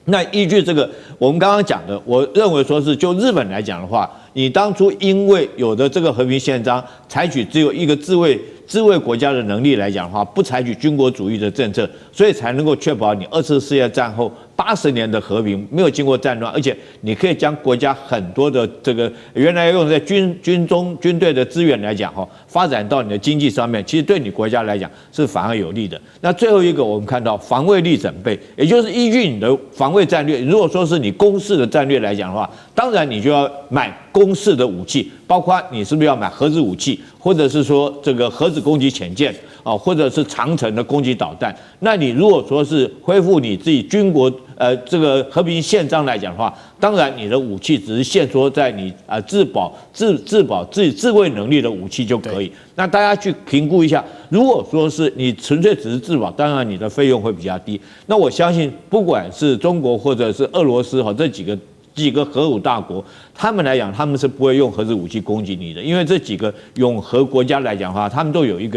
那依据这个，我们刚刚讲的，我认为说是就日本来讲的话，你当初因为有的这个和平宪章，采取只有一个自卫国家的能力来讲的话，不采取军国主义的政策，所以才能够确保你2次世界战后80年的和平没有经过战乱，而且你可以将国家很多的这个原来用在军队的资源来讲发展到你的经济上面，其实对你国家来讲是反而有利的。那最后一个我们看到防卫力整备，也就是依据你的防卫战略，如果说是你攻势的战略来讲的话，当然你就要买攻势的武器，包括你是不是要买核子武器，或者是说这个核子攻击潜舰啊，或者是长程的攻击导弹。那你如果说是恢复你自己军国这个和平宪章来讲的话，当然你的武器只是限缩在你自卫能力的武器就可以。那大家去评估一下，如果说是你纯粹只是自保，当然你的费用会比较低。那我相信，不管是中国或者是俄羅斯这几个核武大国，他们来讲，他们是不会用核子武器攻击你的，因为这几个永和国家来讲的话，他们都有一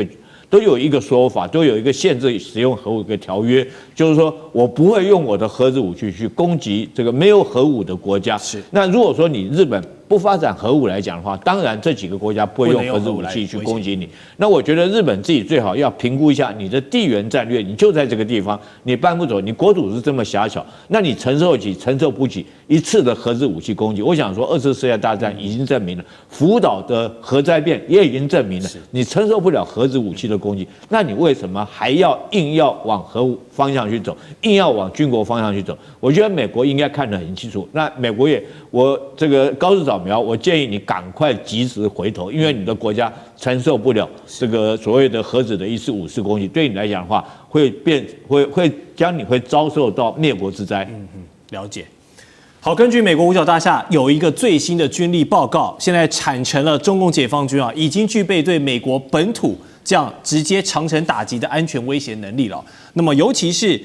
个说法，都有一个限制使用核武的条约，就是说我不会用我的核子武器去攻击这个没有核武的国家。是。那如果说你日本不发展核武来讲的话，当然这几个国家不会用核子武器去攻击你。那我觉得日本自己最好要评估一下你的地缘战略，你就在这个地方，你搬不走，你国土是这么狭小，那你承受不起一次的核子武器攻击。我想说，2次世界大战已经证明了，福岛的核灾变也已经证明了，你承受不了核子武器的攻击，那你为什么还要硬要往核武方向去走，硬要往军国方向去走？我觉得美国应该看得很清楚。那美国我这个高市早苗，我建议你赶快及时回头，因为你的国家承受不了这个所谓的核子的1次5次攻击，对你来讲的话，会将你会遭受到灭国之灾。了解。好，根据美国五角大厦有一个最新的军力报告，现在产成了中共解放军已经具备对美国本土这样直接长程打击的安全威胁能力了。那么尤其是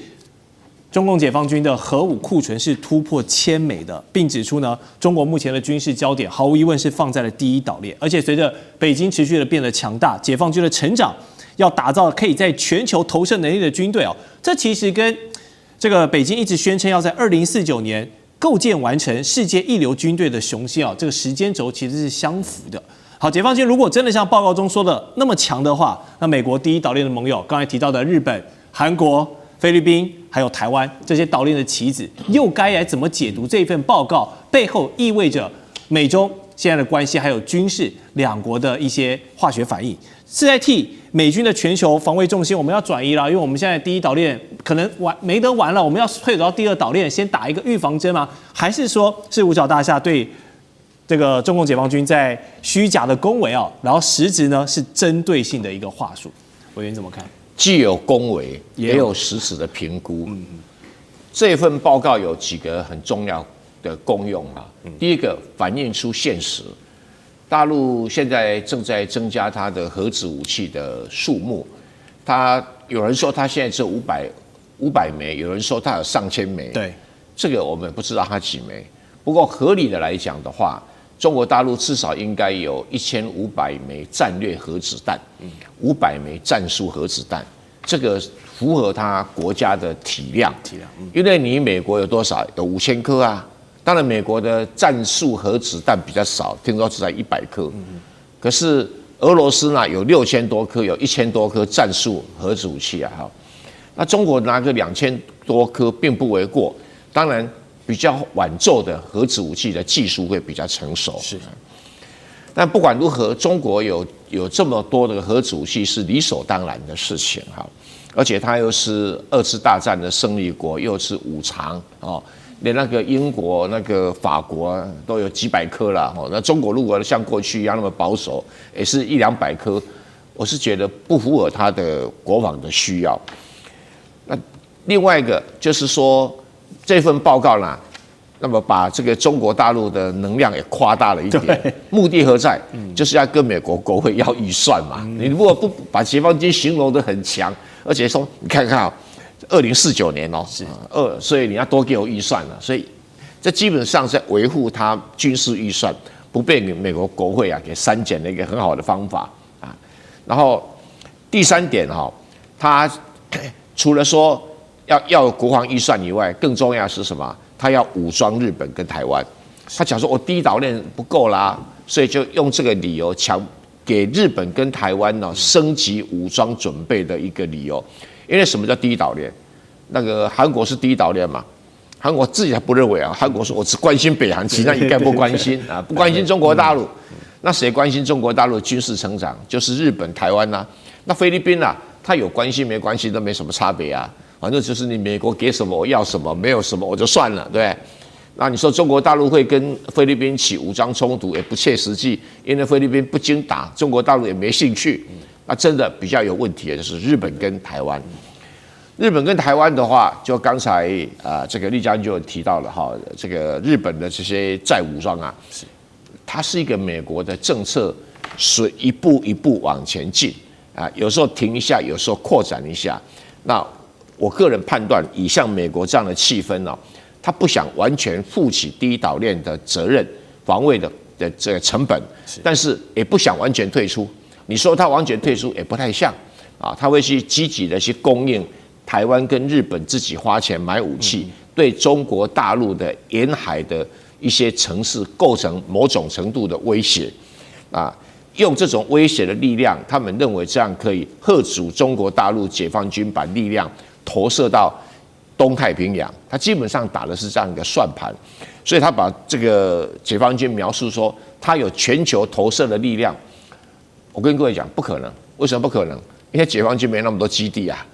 中共解放军的核武库存是突破1000枚的，并指出呢，中国目前的军事焦点毫无疑问是放在了第一岛链，而且随着北京持续的变得强大，解放军的成长要打造可以在全球投射能力的军队这其实跟这个北京一直宣称要在2049年构建完成世界一流军队的雄心这个时间轴其实是相符的。好，解放军如果真的像报告中说的那么强的话，那美国第一岛链的盟友，刚才提到的日本、韩国、菲律宾还有台湾这些岛链的棋子，又该来怎么解读这份报告背后意味着美中现在的关系，还有军事两国的一些化学反应，是在替美军的全球防卫重心我们要转移了？因为我们现在第一岛链可能没得玩了，我们要退走到第2岛链，先打一个预防针吗？还是说是五角大厦对这个中共解放军在虚假的恭维然后实质呢是针对性的一个话术？委员怎么看？既有恭维，也有实质的评估。这份报告有几个很重要的功用第一个，反映出现实，大陆现在正在增加它的核子武器的数目。有人说它现在只有500枚，有人说它有上千枚。对，这个我们不知道它几枚。不过合理的来讲的话，中国大陆至少应该有1500枚战略核子弹，500枚战术核子弹，这个符合它国家的体量。因为你美国有多少？有5000颗啊。当然，美国的战术核子弹比较少，听说只在100颗。可是俄罗斯呢，有6000多颗，有1000多颗战术核子武器那中国拿个2000多颗并不为过。当然，比较晚奏的核子武器的技术会比较成熟。是。但不管如何，中国有这么多的核子武器是理所当然的事情而且它又是2次大战的胜利国，又是五常连那个英国、那个法国都有几百颗了那中国如果像过去一样那么保守，也是100-200颗，我是觉得不符合它的国防的需要。那另外一个就是说，这份报告呢，那么把这个中国大陆的能量也夸大了一点，目的何在？就是要跟美国国会要预算嘛。你如果不把解放军形容得很强，而且说你看看2049年所以你要多给我预算了，所以这基本上是维护他军事预算不被美国国会给删减的一个很好的方法然后第3点他除了说要国防预算以外，更重要的是什么？他要武装日本跟台湾。他讲说我第一岛链不够啦，所以就用这个理由给日本跟台湾呢升级武装准备的一个理由。因为什么叫第一岛链？那个韩国是第一岛链嘛？韩国自己还不认为啊，韩国说我只关心北韩，其他一概不关心啊，不关心中国大陆。那谁关心中国大陆的军事成长？就是日本、台湾啊。那菲律宾啊，他有关系没关系都没什么差别啊。反正就是你美国给什么我要什么，没有什么我就算了，对不对？那你说中国大陆会跟菲律宾起武装冲突，也不切实际，因为菲律宾不经打，中国大陆也没兴趣。那真的比较有问题的就是日本跟台湾。日本跟台湾的话，就刚才这个丽将军就有提到了哈，这个日本的这些再武装啊，它是一个美国的政策，是一步一步往前进啊，有时候停一下，有时候扩展一下。那我个人判断，以像美国这样的气氛呢，他不想完全负起第一岛链的责任、防卫的这个成本，但是也不想完全退出。你说他完全退出也不太像啊，他会去积极的去供应台湾跟日本自己花钱买武器，对中国大陆的沿海的一些城市构成某种程度的威胁啊。用这种威胁的力量，他们认为这样可以嚇阻中国大陆解放军把力量投射到东太平洋。他基本上打的是这样一个算盘，所以他把这个解放军描述说他有全球投射的力量。我跟各位讲，不可能。为什么不可能？因为解放军没那么多基地啊。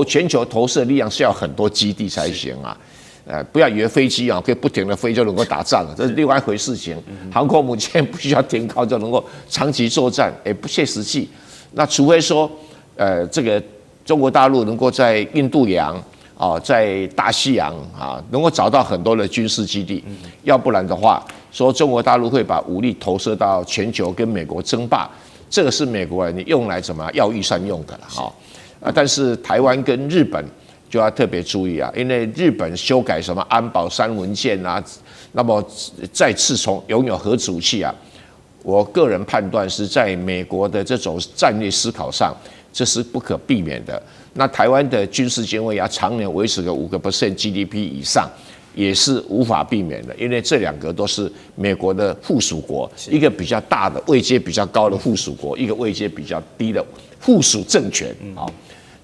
全球投射力量是要很多基地才行啊。不要以为飞机啊可以不停的飞就能够打仗，这是另外一回事情。航空母舰不需要停靠就能够长期作战，不切实际。那除非说，这个中国大陆能够在印度洋啊，在大西洋啊，能够找到很多的军事基地，要不然的话，说中国大陆会把武力投射到全球跟美国争霸，这个是美国人用来怎么要预算用的了哈。但是台湾跟日本就要特别注意啊，因为日本修改什么安保3文件啊，那么再次拥有核子武器啊，我个人判断是在美国的这种战略思考上，这是不可避免的。那台湾的军事经费要常年维持个5% GDP 以上，也是无法避免的，因为这两个都是美国的附属国，一个比较大的位阶比较高的附属国，一个位阶比较低的附属政权。好。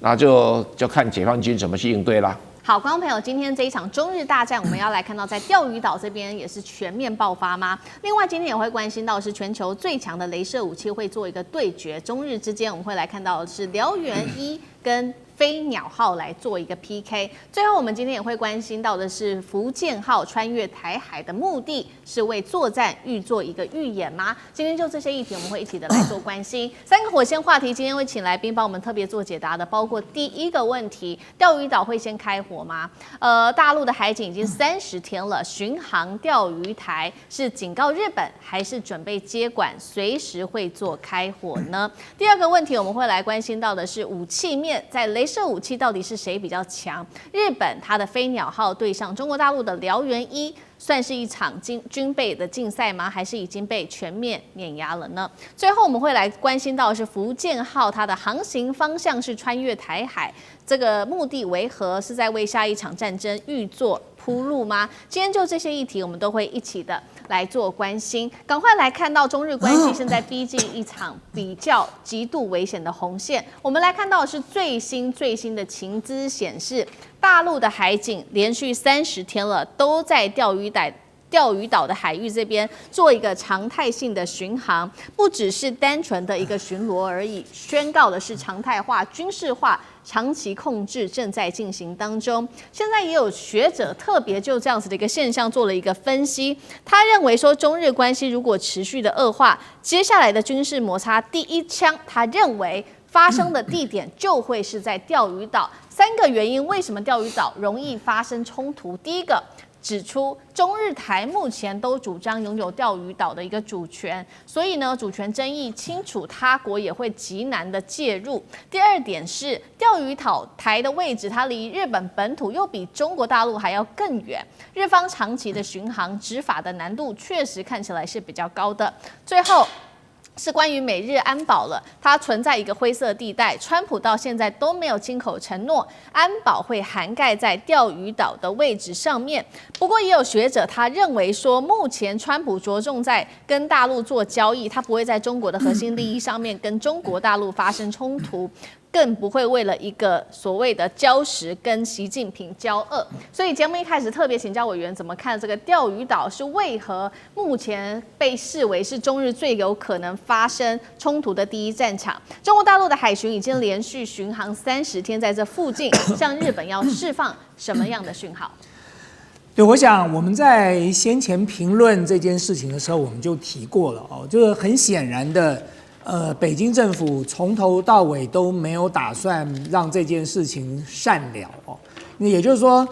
那就看解放军怎么去应对啦。好，观众朋友，今天这一场中日大战，我们要来看到在钓鱼岛这边也是全面爆发吗？另外，今天也会关心到是全球最强的雷射武器会做一个对决，中日之间我们会来看到的是燎原1跟飞鸟号来做一个 PK。最后，我们今天也会关心到的是福建号穿越台海的目的是为作战预做一个预演吗？今天就这些议题，我们会一起的来做关心。3个火线话题，今天会请来宾帮我们特别做解答的，包括第一个问题：钓鱼岛会先开火吗？大陆的海警已经30天了，巡航钓鱼台是警告日本，还是准备接管，随时会做开火呢？第二个问题，我们会来关心到的是武器面，在雷射武器到底是谁比较强？日本它的飞鸟号对上中国大陆的燎原1，算是一场军备的竞赛吗？还是已经被全面碾压了呢？最后我们会来关心到的是福建号，它的航行方向是穿越台海，这个目的为何？是在为下一场战争预做铺路吗？今天就这些议题，我们都会一起的来做关心。赶快来看到中日关系现在逼近一场比较极度危险的红线。我们来看到的是最新的情资显示，大陆的海警连续30天了，都在钓鱼岛的海域这边做一个常态性的巡航，不只是单纯的一个巡逻而已，宣告的是常态化、军事化、长期控制正在进行当中。现在也有学者特别就这样子的一个现象做了一个分析，他认为说中日关系如果持续的恶化，接下来的军事摩擦第一枪，他认为发生的地点就会是在钓鱼岛。3个原因，为什么钓鱼岛容易发生冲突？第一个，指出中日台目前都主张拥有钓鱼岛的一个主权，所以呢，主权争议清楚，他国也会极难的介入。第二点是钓鱼岛台的位置，它离日本本土又比中国大陆还要更远，日方长期的巡航执法的难度确实看起来是比较高的。最后，是关于美日安保了，它存在一个灰色地带。川普到现在都没有亲口承诺安保会涵盖在钓鱼岛的位置上面。不过也有学者他认为说，目前川普着重在跟大陆做交易，他不会在中国的核心利益上面跟中国大陆发生冲突。更不会为了一个所谓的礁石跟习近平交恶，所以节目一开始特别请教委员怎么看这个钓鱼岛是为何目前被视为是中日最有可能发生冲突的第一战场？中国大陆的海巡已经连续巡航30天，在这附近向日本要释放什么样的讯号？对，我想我们在先前评论这件事情的时候，我们就提过了哦，就是很显然的。北京政府从头到尾都没有打算让这件事情善了哦。也就是说，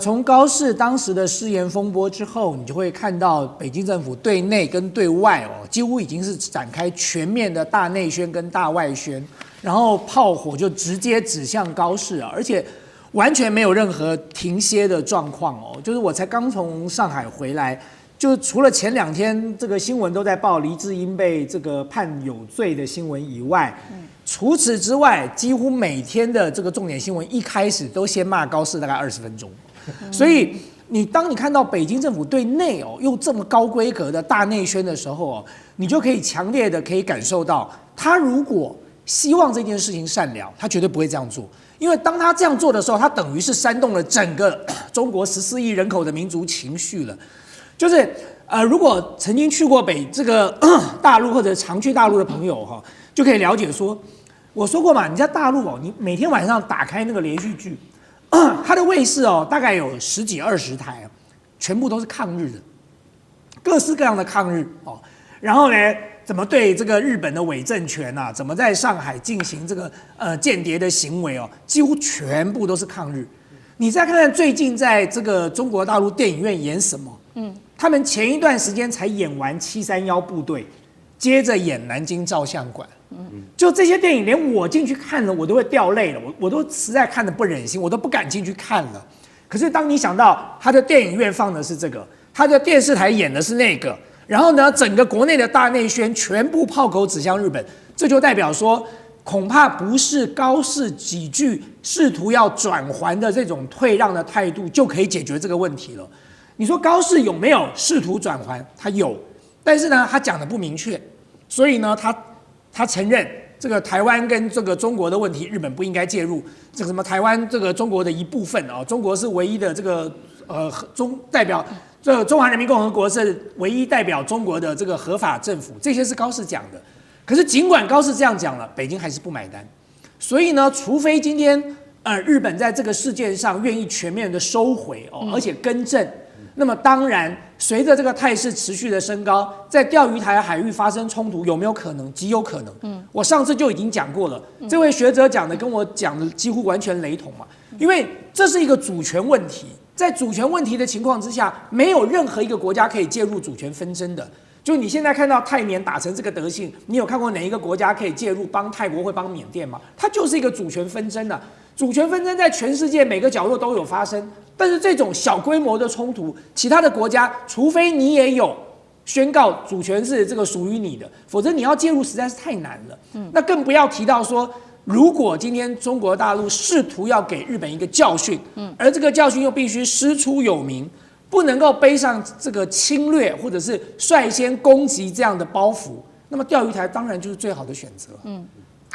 从高市当时的失言风波之后，你就会看到北京政府对内跟对外哦，几乎已经是展开全面的大内宣跟大外宣，然后炮火就直接指向高市啊，而且完全没有任何停歇的状况哦。就是我才刚从上海回来。就除了前2天这个新闻都在报黎智英被这个判有罪的新闻以外，除此之外，几乎每天的这个重点新闻一开始都先骂高市大概20分钟，所以当你看到北京政府对内哦又这么高规格的大内宣的时候哦，你就可以强烈的可以感受到，他如果希望这件事情善了，他绝对不会这样做，因为当他这样做的时候，他等于是煽动了整个中国14亿人口的民族情绪了。就是如果曾经去过这个大陆或者常去大陆的朋友哈，就可以了解说，我说过嘛，你在大陆哦，你每天晚上打开那个连续剧，它的卫视哦，大概有10几20台，全部都是抗日的，各式各样的抗日哦。然后呢，怎么对这个日本的伪政权啊，怎么在上海进行这个间谍的行为哦，几乎全部都是抗日。你再看看最近在这个中国大陆电影院演什么？他们前一段时间才演完731部队，接着演南京照相馆。就这些电影，连我进去看了，我都会掉泪了，我都实在看得不忍心，我都不敢进去看了。可是当你想到他的电影院放的是这个，他的电视台演的是那个，然后呢，整个国内的大内宣全部炮口指向日本，这就代表说，恐怕不是高市几句试图要转圜的这种退让的态度就可以解决这个问题了。你说高市有没有试图转圜？他有，但是呢，他讲的不明确，所以呢，他承认这个台湾跟这个中国的问题，日本不应该介入。这个什么台湾这个中国的一部分啊，中国是唯一的这个代表，这个中华人民共和国是唯一代表中国的这个合法政府，这些是高市讲的。可是尽管高市这样讲了，北京还是不买单。所以呢，除非今天日本在这个事件上愿意全面的收回哦，而且更正。那么当然，随着这个态势持续的升高，在钓鱼台海域发生冲突有没有可能？极有可能。我上次就已经讲过了，这位学者讲的跟我讲的几乎完全雷同嘛，因为这是一个主权问题，在主权问题的情况之下，没有任何一个国家可以介入主权纷争的。就你现在看到泰缅打成这个德性，你有看过哪一个国家可以介入帮泰国或帮缅甸吗？它就是一个主权纷争啊。主权纷争在全世界每个角落都有发生，但是这种小规模的冲突，其他的国家除非你也有宣告主权是这个属于你的，否则你要介入实在是太难了。那更不要提到说，如果今天中国大陆试图要给日本一个教训，而这个教训又必须师出有名，不能够背上这个侵略或者是率先攻击这样的包袱，那么钓鱼台当然就是最好的选择。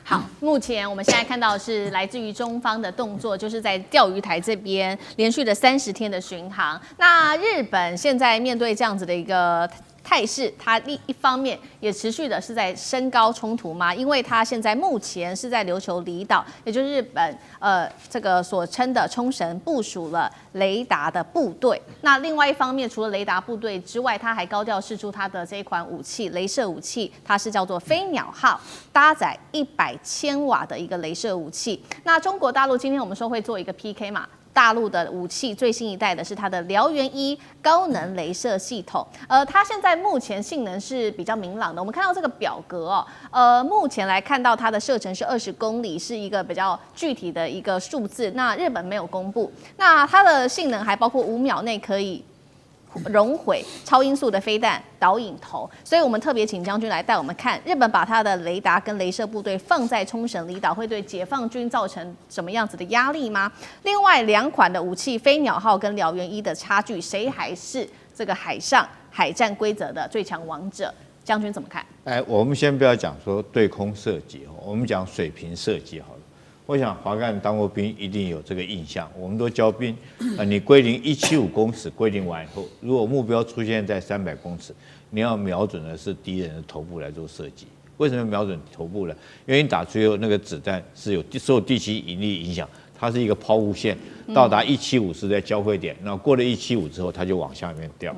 好，目前我们现在看到的是来自于中方的动作，就是在钓鱼台这边连续的30天的巡航。那日本现在面对这样子的一个态势，它一方面也持续的是在升高冲突嘛，因为它现在目前是在琉球离岛，也就是日本这个所称的冲绳部署了雷达的部队。那另外一方面，除了雷达部队之外，它还高调释出它的这一款武器，雷射武器，它是叫做飞鸟号，搭载100千瓦的一个雷射武器。那中国大陆今天我们说会做一个 PK 嘛？大陆的武器最新一代的是它的燎原1高能雷射系统，它现在目前性能是比较明朗的。我们看到这个表格哦，目前来看到它的射程是20公里，是一个比较具体的一个数字。那日本没有公布，那它的性能还包括5秒内可以熔毁超音速的飞弹导引头。所以我们特别请将军来带我们看，日本把他的雷达跟雷射部队放在冲绳离岛，会对解放军造成什么样子的压力吗？另外2款的武器，飞鸟号跟燎原1的差距，谁还是这个海上海战规则的最强王者？将军怎么看？我们先不要讲说对空射击，我们讲水平射击好了。我想华干当过兵，一定有这个印象。我们都教兵，你归零175公尺，归零完以后，如果目标出现在300公尺，你要瞄准的是敌人的头部来做射击。为什么瞄准头部呢？因为你打出去后，那个子弹是有受地心引力影响，它是一个抛物线，到达175是在交汇点，那过了175之后，它就往下面掉。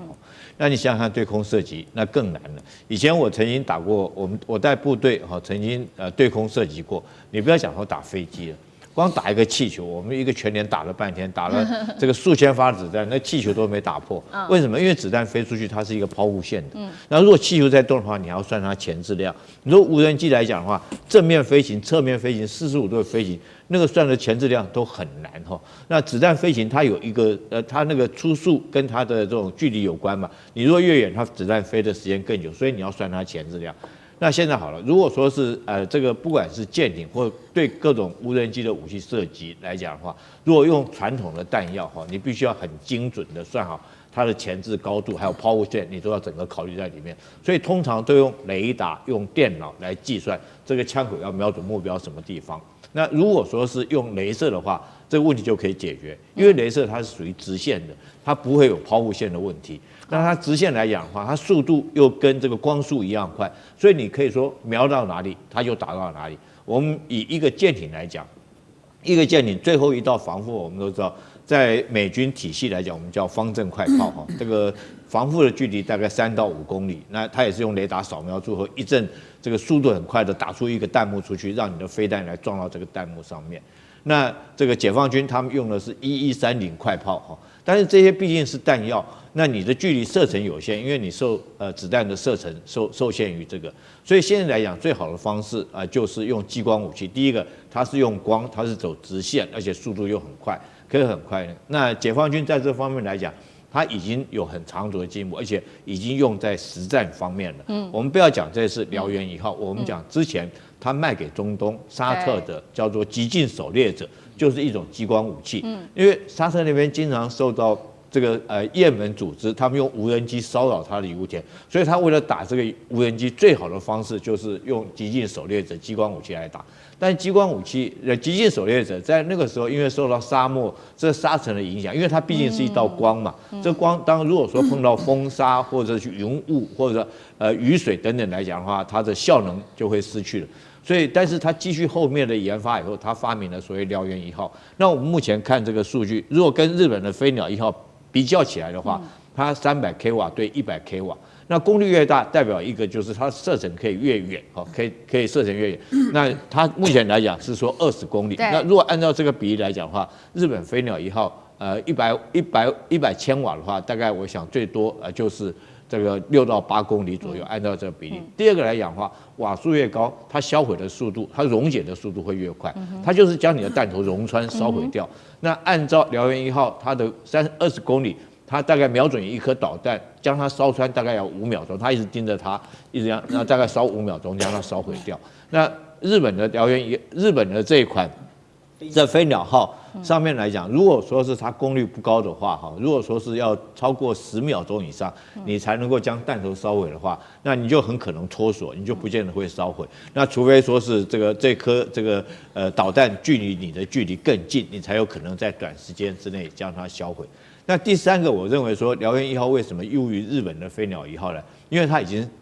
那你想想看，对空射击那更难了。以前我曾经打过，我带部队曾经对空射击过。你不要讲说打飞机了，光打一个气球，我们一个全连打了半天，打了这个数千发子弹，那气球都没打破。为什么？因为子弹飞出去，它是一个抛物线的。那如果气球在动的话，你还要算它前置量。你说无人机来讲的话，正面飞行、侧面飞行、45度的飞行，那个算的前置量都很难哈。那子弹飞行它有一个它那个初速跟它的这种距离有关嘛。你如果越远，它子弹飞的时间更久，所以你要算它前置量。那现在好了，如果说是这个不管是舰艇或对各种无人机的武器射击来讲的话，如果用传统的弹药你必须要很精准的算好它的前置高度，还有抛物线，你都要整个考虑在里面。所以通常都用雷达、用电脑来计算这个枪口要瞄准目标什么地方。那如果说是用雷射的话，这个问题就可以解决，因为雷射它是属于直线的，它不会有抛物线的问题。那它直线来讲的话，它速度又跟这个光速一样快，所以你可以说瞄到哪里，它就打到哪里。我们以一个舰艇来讲，一个舰艇最后一道防护，我们都知道，在美军体系来讲，我们叫方阵快炮这个防护的距离大概3到5公里，那它也是用雷达扫描之后，一阵这个速度很快的打出一个弹幕出去，让你的飞弹来撞到这个弹幕上面。那这个解放军他们用的是1130快炮但是这些毕竟是弹药，那你的距离射程有限，因为你受子弹的射程受限于这个，所以现在来讲最好的方式就是用激光武器。第一个，它是用光，它是走直线，而且速度又很快，可以很快。那解放军在这方面来讲，它已经有很长足的进步，而且已经用在实战方面了。我们不要讲这是燎原1号，我们讲之前他卖给中东沙特的叫做极尽狩猎者，就是一种激光武器。因为沙特那边经常受到这个也门组织，他们用无人机骚扰他的油田，所以他为了打这个无人机，最好的方式就是用极尽狩猎者激光武器来打。但激光武器极尽狩猎者在那个时候，因为受到沙漠这沙尘的影响，因为它毕竟是一道光嘛，这光如果说碰到风沙或者是云雾或者雨水等等来讲的话，它的效能就会失去了。所以，但是他继续后面的研发以后，他发明了所谓燎原1号。那我们目前看这个数据，如果跟日本的飞鸟1号比较起来的话，它300 kW 对100 kW，那功率越大，代表一个就是它射程可以越远，可以射程越远。那它目前来讲是说20公里。那如果按照这个比例来讲的话，日本飞鸟1号100千瓦的话，大概我想最多就是这个6到8公里左右，按照这个比例。第二个来讲的话，瓦数越高，它销毁的速度，它溶解的速度会越快，它就是将你的弹头溶穿烧毁掉。那按照燎原1号，它的20公里，它大概瞄准一颗导弹，将它烧穿大概要5秒钟，它一直盯着它，一直这样，那大概烧5秒钟将它烧毁掉。那日本的这一款这飞鸟号上面来讲，如果说是它功率不高的话，如果说是要超过10秒钟以上，你才能够将弹头烧毁的话，那你就很可能脱锁，你就不见得会烧毁。那除非说是这颗导弹距离你的距离更近，你才有可能在短时间之内将它销毁。那第三个，我认为说燎原1号为什么优于日本的飞鸟1号呢？因为它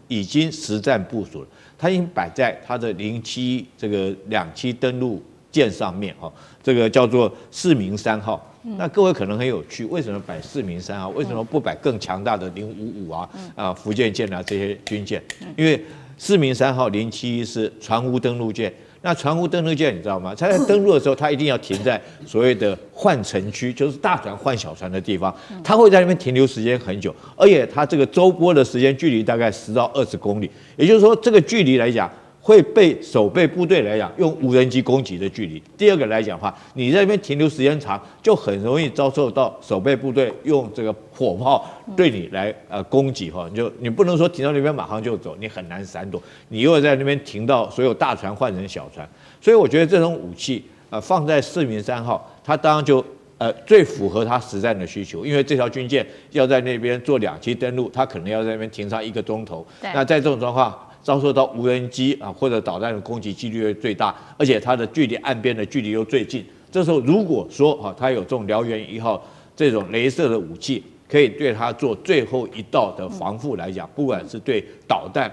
已经实战部署了，它已经摆在它的07这个2栖登陆舰上面这个叫做世明3号。那各位可能很有趣，为什么摆世明3号？为什么不摆更强大的055福建舰这些军舰？因为世明3号07是船坞登陆舰。那船坞登陆舰你知道吗？它在登陆的时候，它一定要停在所谓的换乘区，就是大船换小船的地方。它会在那边停留时间很久，而且它这个周波的时间距离大概10到20公里，也就是说这个距离来讲，会被守备部队来讲用无人机攻击的距离。第二个来讲的话，你在那边停留时间长，就很容易遭受到守备部队用这个火炮对你来攻击哈。你不能说停到那边马上就走，你很难闪躲。你又在那边停到所有大船换成小船，所以我觉得这种武器放在4名3号，它当然就最符合它实战的需求，因为这条军舰要在那边做2栖登陆，它可能要在那边停上1个钟头。那在这种状况，遭受到无人机或者导弹的攻击几率最大，而且它的距离岸边的距离又最近。这时候如果说它有这种燎原1号这种雷射的武器，可以对它做最后一道的防护来讲，不管是对导弹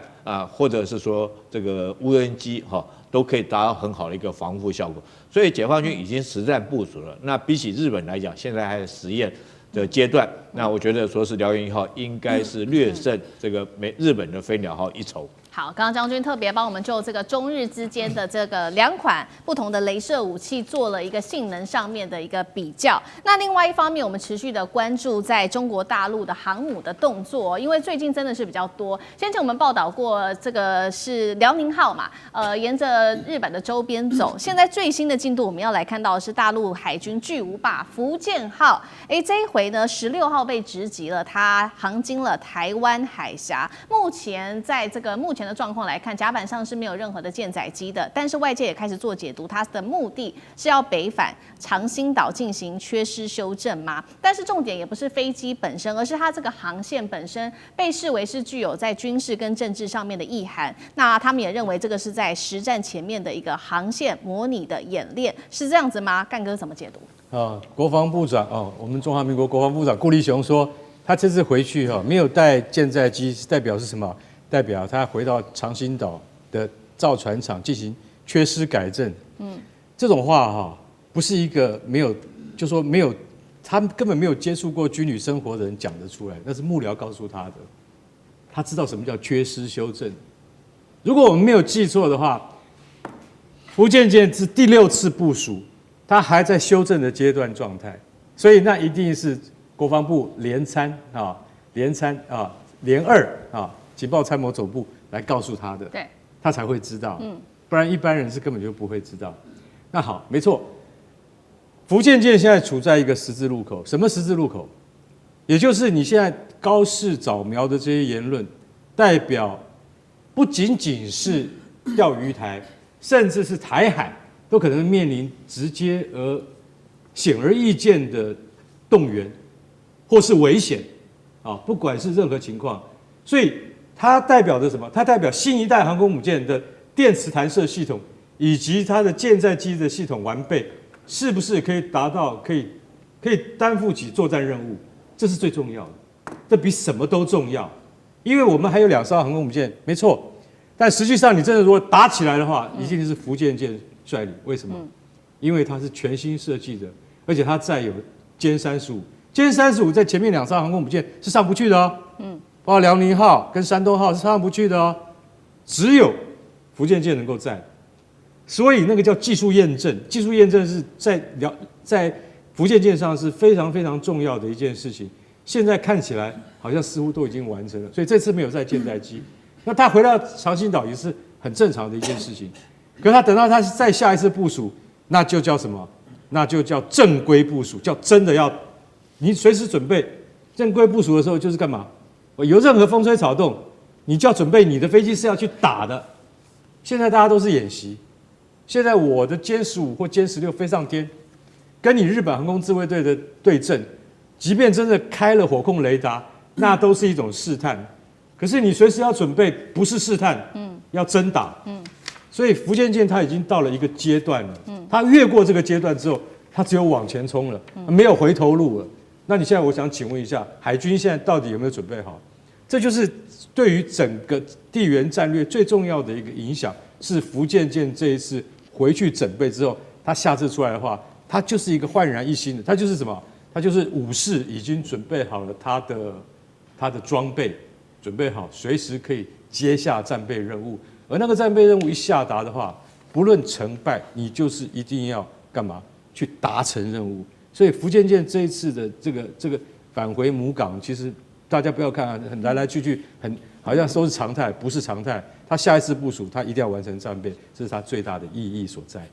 或者是说这个无人机都可以达到很好的一个防护效果。所以解放军已经实战部署了。那比起日本来讲，现在还在实验的阶段。那我觉得说是燎原1号应该是略胜这个日本的飞鸟号1筹。好，刚刚将军特别帮我们就这个中日之间的这个2款不同的雷射武器做了一个性能上面的一个比较。那另外一方面，我们持续的关注在中国大陆的航母的动作，因为最近真的是比较多。先前我们报道过，这个是辽宁号嘛，沿着日本的周边走。现在最新的进度，我们要来看到的是大陆海军巨无霸福建号。这一回呢，16号被直击了，它航经了台湾海峡。目前在这个目前的状况来看，甲板上是没有任何的舰载机的，但是外界也开始做解读，它的目的是要北返长兴岛进行缺失修正吗？但是重点也不是飞机本身，而是它这个航线本身被视为是具有在军事跟政治上面的意涵。那他们也认为这个是在实战前面的一个航线模拟的演练，是这样子吗？干哥怎么解读？国防部长我们中华民国国防部长顾立雄说，他这次回去没有带舰载机，代表是什么？代表他回到长兴岛的造船厂进行缺失改正。这种话不是一个没有，就说没有，他根本没有接触过军旅生活的人讲得出来，那是幕僚告诉他的。他知道什么叫缺失修正。如果我们没有记错的话，福建舰是第6次部署，它还在修正的阶段状态，所以那一定是国防部联参联2情报参谋总部来告诉他的，对，他才会知道，不然一般人是根本就不会知道。那好，没错，福建舰现在处在一个十字路口，什么十字路口？也就是你现在高市早苗的这些言论，代表不仅仅是钓鱼台，甚至是台海，都可能面临直接而显而易见的动员，或是危险，不管是任何情况，所以它代表着什么？它代表新一代航空母舰的电磁弹射系统以及它的舰载机的系统完备，是不是可以达到可以担负起作战任务？这是最重要的，这比什么都重要。因为我们还有2艘航空母舰，没错，但实际上你真的如果打起来的话，一定是福建舰率领。为什么？因为它是全新设计的，而且它载有歼35，歼35在前面2艘航空母舰是上不去的哦。包括辽宁号跟山东号是上不去的哦，只有福建舰能够载，所以那个叫技术验证。技术验证是在福建舰上是非常非常重要的一件事情。现在看起来好像似乎都已经完成了，所以这次没有载舰载机。那他回到长兴岛也是很正常的一件事情。可是他等到他再下一次部署，那就叫什么？那就叫正规部署，叫真的要你随时准备。正规部署的时候就是干嘛？有任何风吹草动，你就要准备你的飞机是要去打的。现在大家都是演习，现在我的歼15或歼16飞上天，跟你日本航空自卫队的对阵，即便真的开了火控雷达，那都是一种试探。可是你随时要准备，不是试探，要真打。所以福建舰它已经到了一个阶段了，它越过这个阶段之后，它只有往前冲了，没有回头路了。那你现在我想请问一下，海军现在到底有没有准备好？这就是对于整个地缘战略最重要的一个影响，是福建舰这一次回去整备之后，它下次出来的话，它就是一个焕然一新的，它就是什么？它就是武士已经准备好了他的装备，准备好随时可以接下战备任务。而那个战备任务一下达的话，不论成败，你就是一定要干嘛？去达成任务。所以福建舰这一次的这个返回母港，其实大家不要看很来来去去好像都是常态，不是常态。他下一次部署，他一定要完成战备，这是他最大的意义所在。